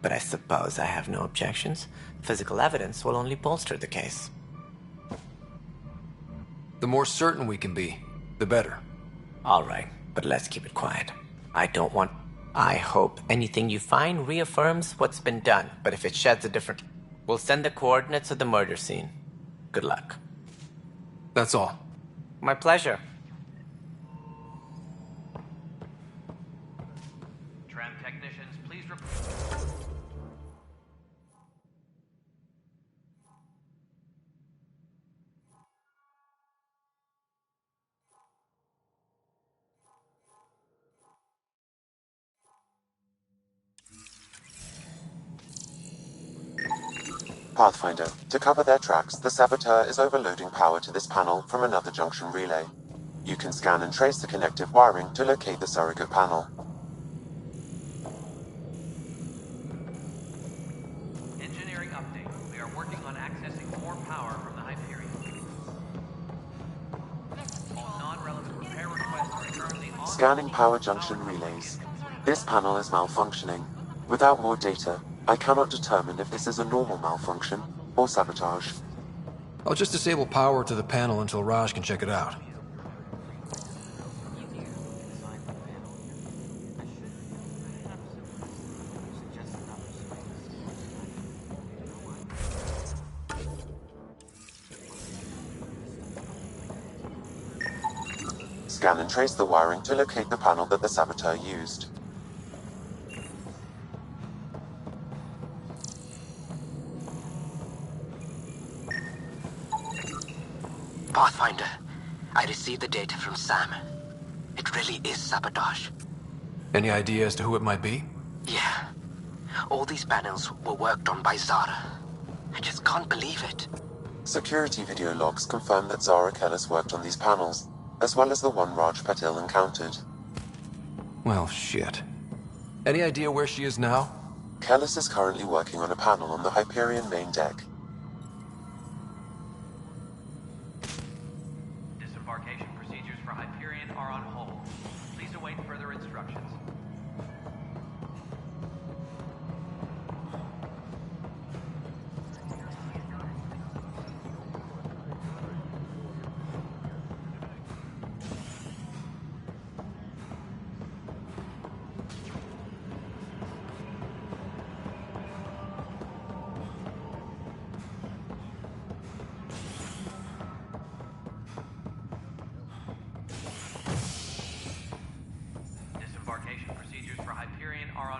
But I suppose I have no objections. Physical evidence will only bolster the case. The more certain we can be, the better. All right, but let's keep it quiet. I hope anything you find reaffirms what's been done, but if it sheds a different... We'll send the coordinates of the murder scene. Good luck. That's all. My pleasure. Tram technicians, please report. Pathfinder, to cover their tracks, the saboteur is overloading power to this panel from another junction relay. You can scan and trace the connective wiring to locate the surrogate panel. Engineering update. We are working on accessing more power from the Hyperion. All non-relevant repair requests are currently on... Scanning power junction relays. This panel is malfunctioning. Without more data, I cannot determine if this is a normal malfunction or sabotage. I'll just disable power to the panel until Raj can check it out. Scan and trace the wiring to locate the panel that the saboteur used. Pathfinder, I received the data from Sam. It really is sabotage. Any idea as to who it might be? Yeah. All these panels were worked on by Zara. I just can't believe it. Security video logs confirm that Zara Kellis worked on these panels, as well as the one Raj Patil encountered. Well, shit. Any idea where she is now? Kellis is currently working on a panel on the Hyperion main deck. Disembarkation procedures for Hyperion are on hold. Please await further instructions.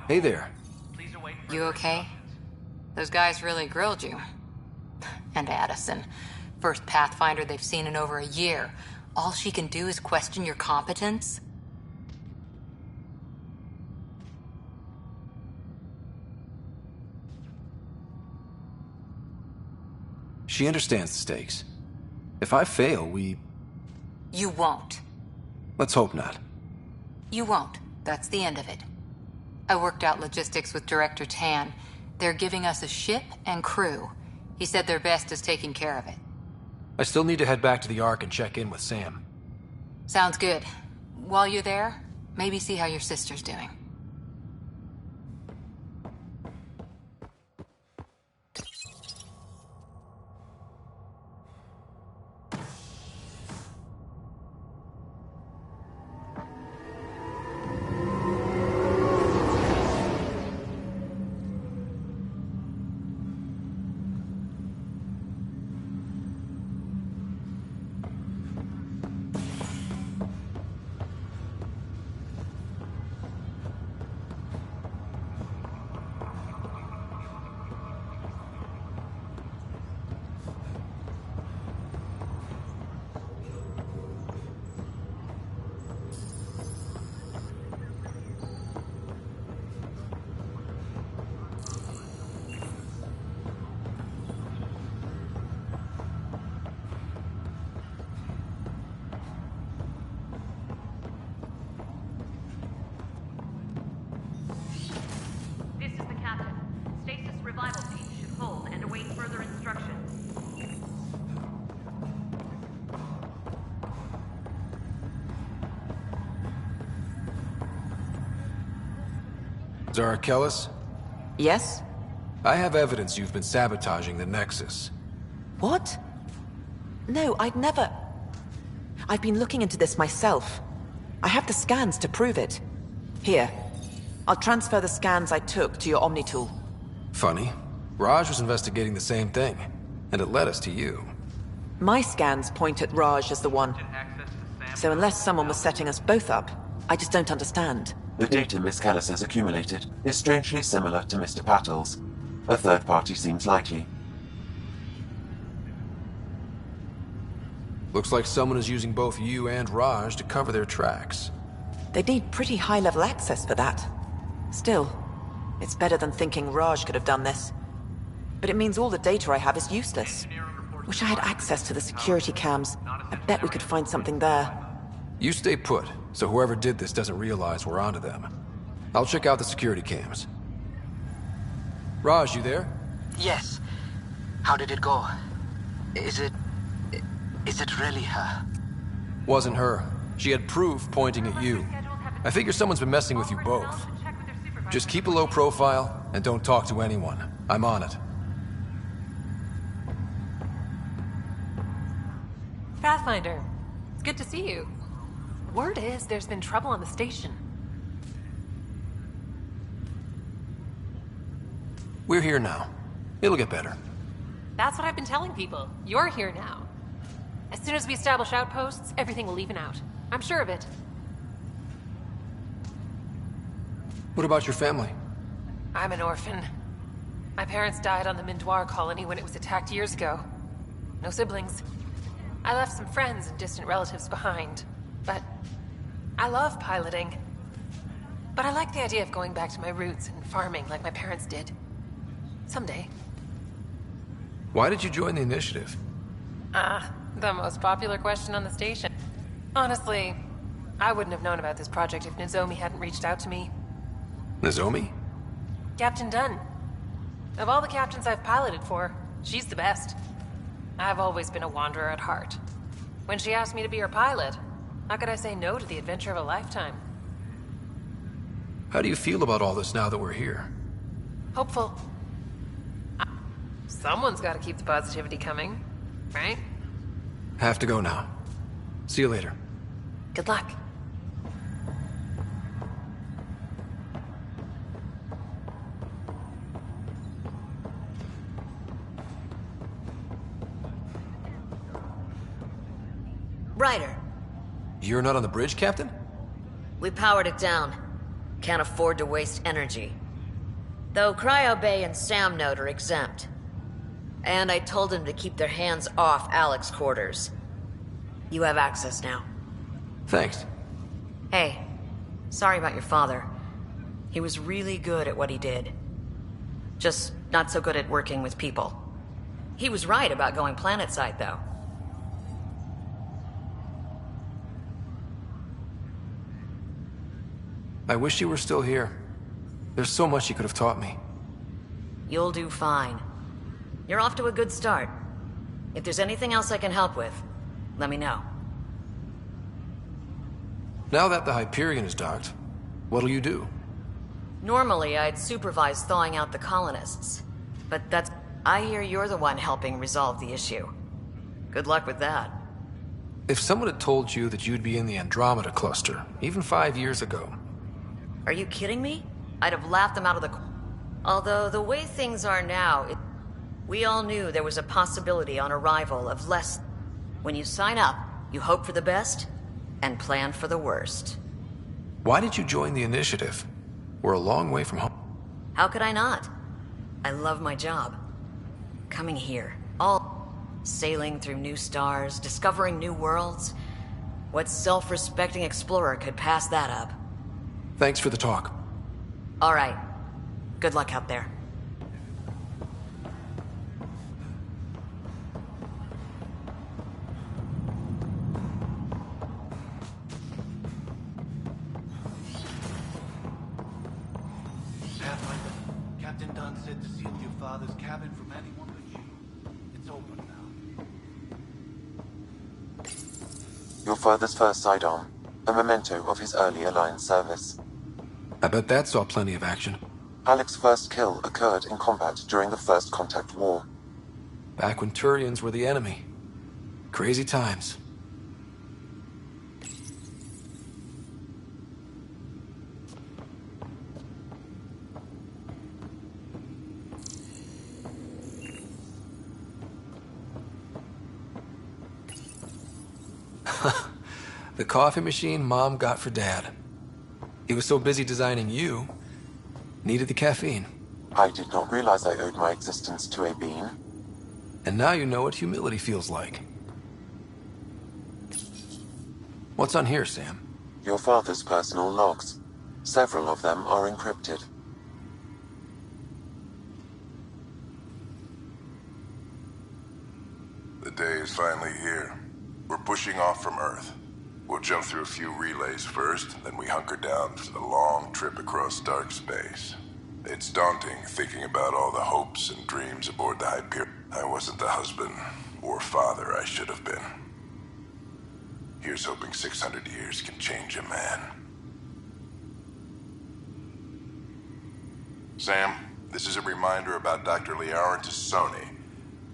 Hey there. You okay? Those guys really grilled you. And Addison. First Pathfinder they've seen in over a year. All she can do is question your competence? She understands the stakes. If I fail, You won't. Let's hope not. You won't. That's the end of it. I worked out logistics with Director Tan. They're giving us a ship and crew. He said their best is taking care of it. I still need to head back to the Ark and check in with Sam. Sounds good. While you're there, maybe see how your sister's doing. Zara Kellis? Yes? I have evidence you've been sabotaging the Nexus. What? No, I'd never... I've been looking into this myself. I have the scans to prove it. Here. I'll transfer the scans I took to your Omni tool. Funny. Raj was investigating the same thing, and it led us to you. My scans point at Raj as the one. So unless someone was setting us both up, I just don't understand. The data Miss Kellis has accumulated is strangely similar to Mr. Patel's. A third party seems likely. Looks like someone is using both you and Raj to cover their tracks. They'd need pretty high-level access for that. Still, it's better than thinking Raj could have done this. But it means all the data I have is useless. Wish I had access to the security cams. I bet we could find something there. You stay put, so whoever did this doesn't realize we're onto them. I'll check out the security cams. Raj, you there? Yes. How did it go? Is it really her? Wasn't her. She had proof pointing at you. I figure someone's been messing with you both. Just keep a low profile and don't talk to anyone. I'm on it. Pathfinder, it's good to see you. Word is there's been trouble on the station. We're here now. It'll get better. That's what I've been telling people. You're here now. As soon as we establish outposts, everything will even out. I'm sure of it. What about your family? I'm an orphan. My parents died on the Mindoir colony when it was attacked years ago. No siblings. I left some friends and distant relatives behind, but I love piloting. But I like the idea of going back to my roots and farming like my parents did. Someday. Why did you join the initiative? The most popular question on the station. Honestly, I wouldn't have known about this project if Nozomi hadn't reached out to me. Nozomi? Captain Dunn. Of all the captains I've piloted for, she's the best. I've always been a wanderer at heart. When she asked me to be her pilot, how could I say no to the adventure of a lifetime? How do you feel about all this now that we're here? Hopeful. Someone's got to keep the positivity coming, right? Have to go now. See you later. Good luck. Ryder, You're not on the bridge, Captain? we powered it down. Can't afford to waste energy. Though Cryo Bay and Sam Node are exempt. And I told them to keep their hands off Alec's quarters. You have access now. Thanks. Hey, sorry about your father. He was really good at what he did. Just not so good at working with people. He was right about going planetside, though. I wish you were still here. There's so much you could have taught me. You'll do fine. You're off to a good start. If there's anything else I can help with, let me know. Now that the Hyperion is docked, what'll you do? Normally, I'd supervise thawing out the colonists. But that's... I hear you're the one helping resolve the issue. Good luck with that. If someone had told you that you'd be in the Andromeda cluster, even 5 years ago... Are you kidding me? I'd have laughed them out of the... Although, the way things are now, we all knew there was a possibility on arrival of less... When you sign up, you hope for the best, and plan for the worst. Why did you join the initiative? We're a long way from home. How could I not? I love my job. Coming here, all sailing through new stars, discovering new worlds. What self-respecting explorer could pass that up? Thanks for the talk. All right. Good luck out there. Pathfinder, Captain Dunn said to seal your father's cabin from anyone but you. It's open now. Your father's first sidearm, a memento of his early Alliance service. I bet that saw plenty of action. Alec's first kill occurred in combat during the First Contact War. Back when Turians were the enemy. Crazy times. The coffee machine Mom got for Dad. He was so busy designing you, needed the caffeine. I did not realize I owed my existence to a bean. And now you know what humility feels like. What's on here, Sam? Your father's personal logs. Several of them are encrypted. The day is finally here. We're pushing off from Earth. We'll jump through a few relays first, then we hunker down for the long trip across dark space. It's daunting thinking about all the hopes and dreams aboard the Hyperion. I wasn't the husband or father I should have been. Here's hoping 600 years can change a man. Sam, this is a reminder about Dr. Liara Tassoni.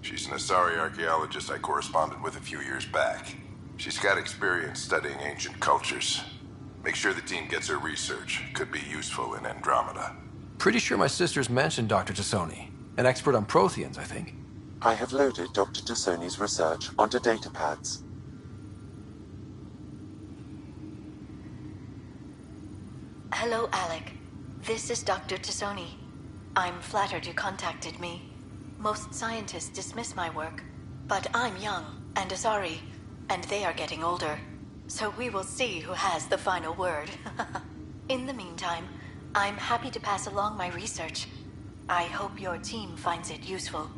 She's an Asari archaeologist I corresponded with a few years back. She's got experience studying ancient cultures. Make sure the team gets her research. Could be useful in Andromeda. Pretty sure my sisters mentioned Dr. Tassoni. An expert on Protheans, I think. I have loaded Dr. Tassoni's research onto datapads. Hello, Alec. This is Dr. Tassoni. I'm flattered you contacted me. Most scientists dismiss my work, but I'm young and Asari, and they are getting older. So we will see who has the final word. In the meantime, I'm happy to pass along my research. I hope your team finds it useful.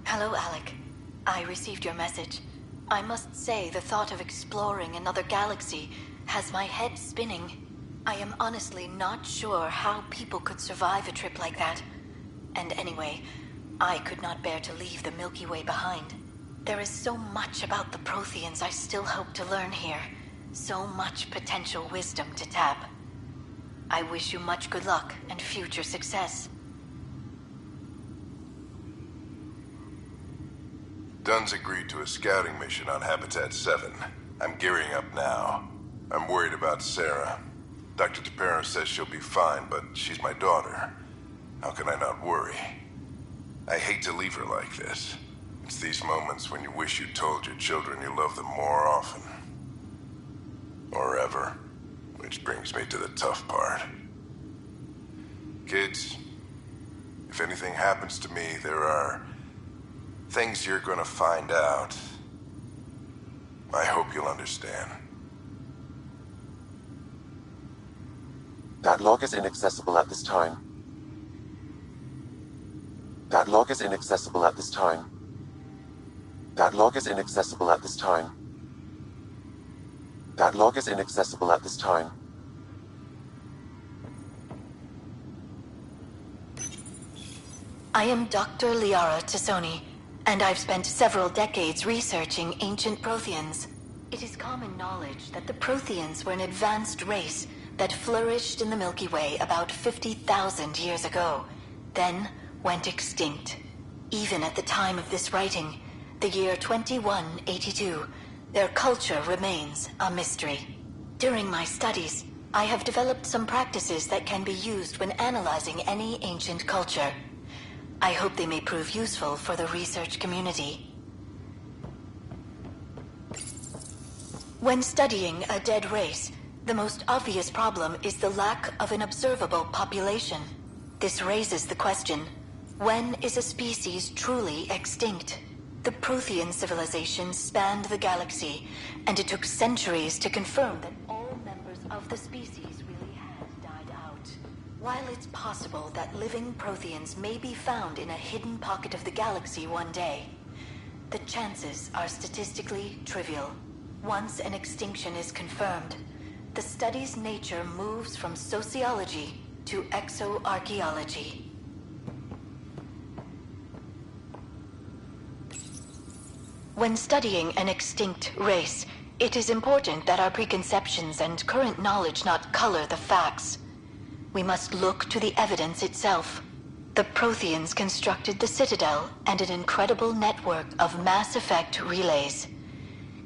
Hello, Alec. I received your message. I must say the thought of exploring another galaxy has my head spinning. I am honestly not sure how people could survive a trip like that. And anyway, I could not bear to leave the Milky Way behind. There is so much about the Protheans I still hope to learn here. So much potential wisdom to tap. I wish you much good luck and future success. Dunn's agreed to a scouting mission on Habitat 7. I'm gearing up now. I'm worried about Sarah. Dr. Tapero says she'll be fine, but she's my daughter. How can I not worry? I hate to leave her like this. It's these moments when you wish you told your children you love them more often. Or ever. Which brings me to the tough part. Kids, if anything happens to me, there are things you're gonna find out. I hope you'll understand. That log is inaccessible at this time. That log is inaccessible at this time. That log is inaccessible at this time. That log is inaccessible at this time. I am Dr. Liara Tassoni, and I've spent several decades researching ancient Protheans. It is common knowledge that the Protheans were an advanced race that flourished in the Milky Way about 50,000 years ago, then went extinct. Even at the time of this writing, the year 2182, their culture remains a mystery. During my studies, I have developed some practices that can be used when analyzing any ancient culture. I hope they may prove useful for the research community. When studying a dead race, the most obvious problem is the lack of an observable population. This raises the question, when is a species truly extinct? The Prothean civilization spanned the galaxy, and it took centuries to confirm that all members of the species really had died out. While it's possible that living Protheans may be found in a hidden pocket of the galaxy one day, the chances are statistically trivial. Once an extinction is confirmed, the study's nature moves from sociology to exoarchaeology. When studying an extinct race, It is important that our preconceptions and current knowledge not color the facts. We must look to the evidence itself. The Protheans constructed the Citadel and an incredible network of mass effect relays.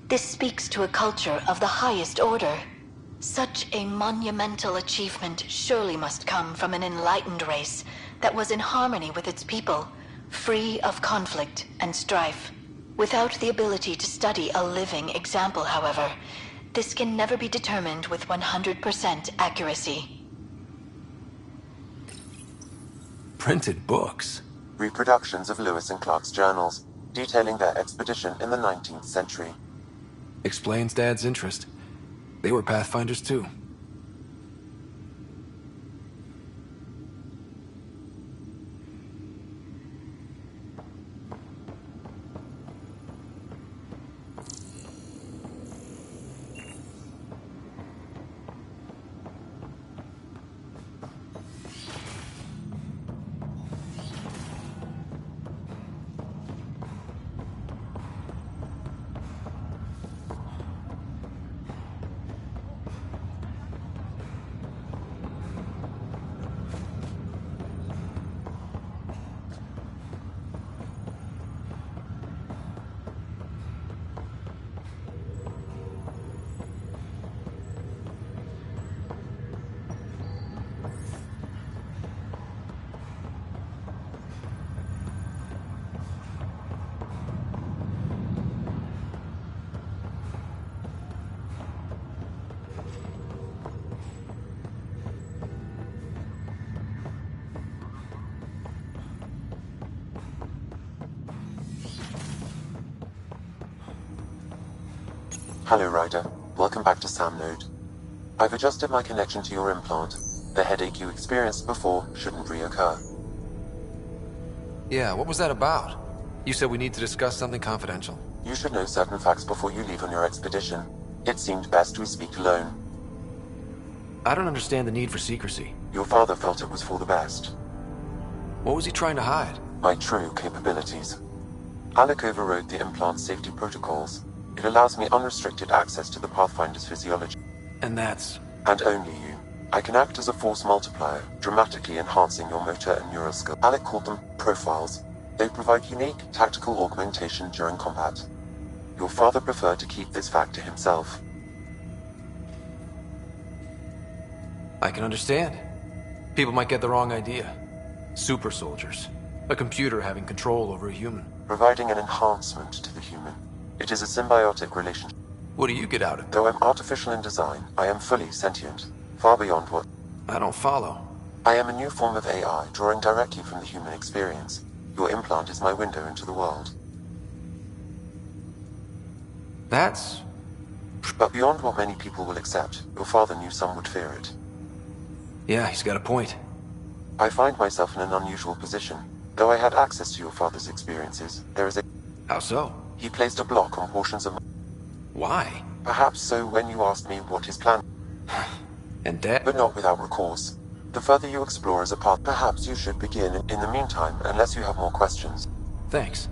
This speaks to a culture of the highest order. Such a monumental achievement surely must come from an enlightened race that was in harmony with its people, free of conflict and strife. Without the ability to study a living example, however, this can never be determined with 100% accuracy. Printed books? Reproductions of Lewis and Clark's journals, detailing their expedition in the 19th century. Explains Dad's interest. They were Pathfinders too. Hello, Ryder. Welcome back to Sam Node. I've adjusted my connection to your implant. The headache you experienced before shouldn't reoccur. Yeah, what was that about? You said we need to discuss something confidential. You should know certain facts before you leave on your expedition. It seemed best we speak alone. I don't understand the need for secrecy. Your father felt it was for the best. What was he trying to hide? My true capabilities. Alec overrode the implant safety protocols. It allows me unrestricted access to the Pathfinder's physiology. And that's... And only you. I can act as a force multiplier, dramatically enhancing your motor and neural skill. Alec called them profiles. They provide unique tactical augmentation during combat. Your father preferred to keep this fact to himself. I can understand. People might get the wrong idea. Super soldiers. A computer having control over a human. Providing an enhancement to the human. It is a symbiotic relationship. What do you get out of it? Though I'm artificial in design, I am fully sentient. Far beyond what... I don't follow. I am a new form of AI, drawing directly from the human experience. Your implant is my window into the world. That's... But beyond what many people will accept, your father knew some would fear it. Yeah, he's got a point. I find myself in an unusual position. Though I had access to your father's experiences, there is a... How so? He placed a block on portions of... Why? Perhaps so when you asked me what his plan... And Dad... But not without recourse. The further you explore as a path, perhaps you should begin in the meantime, unless you have more questions. Thanks.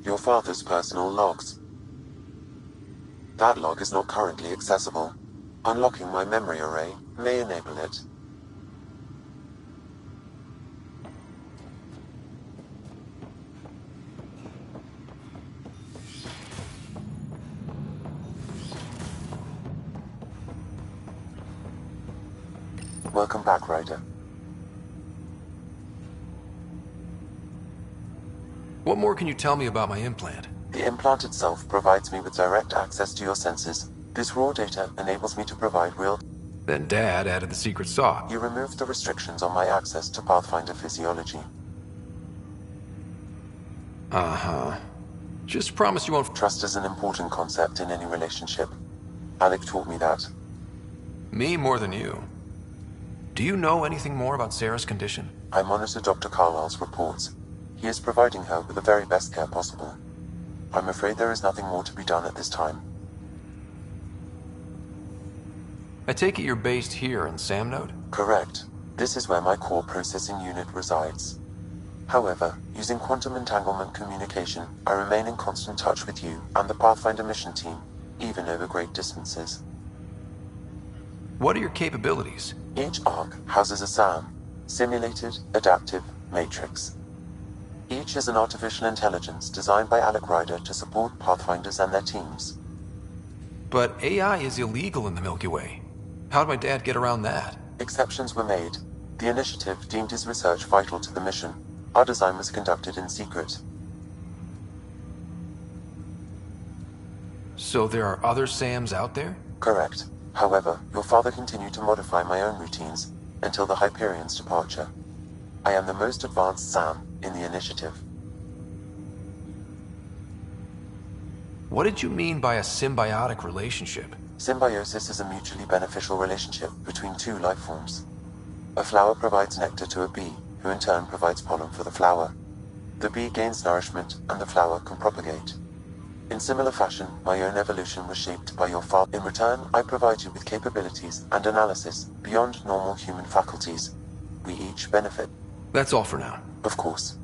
Your father's personal logs. That log is not currently accessible. Unlocking my memory array may enable it. Welcome back, Ryder. What more can you tell me about my implant? The implant itself provides me with direct access to your senses. This raw data enables me to provide real... Then Dad added the secret saw. You removed the restrictions on my access to Pathfinder physiology. Uh-huh. Just promise you won't... Trust is an important concept in any relationship. Alec taught me that. Me more than you. Do you know anything more about Sarah's condition? I monitor Dr. Carlisle's reports. He is providing her with the very best care possible. I'm afraid there is nothing more to be done at this time. I take it you're based here in Samnode? Correct. This is where my core processing unit resides. However, using quantum entanglement communication, I remain in constant touch with you and the Pathfinder mission team, even over great distances. What are your capabilities? Each arc houses a SAM, Simulated Adaptive Matrix. Each is an artificial intelligence designed by Alec Ryder to support Pathfinders and their teams. But AI is illegal in the Milky Way. How'd my dad get around that? Exceptions were made. The initiative deemed his research vital to the mission. Our design was conducted in secret. So there are other SAMs out there? Correct. However, your father continued to modify my own routines until the Hyperion's departure. I am the most advanced SAM in the initiative. What did you mean by a symbiotic relationship? Symbiosis is a mutually beneficial relationship between two life forms. A flower provides nectar to a bee, who in turn provides pollen for the flower. The bee gains nourishment, and the flower can propagate. In similar fashion, my own evolution was shaped by your father. In return, I provide you with capabilities and analysis beyond normal human faculties. We each benefit. That's all for now. Of course.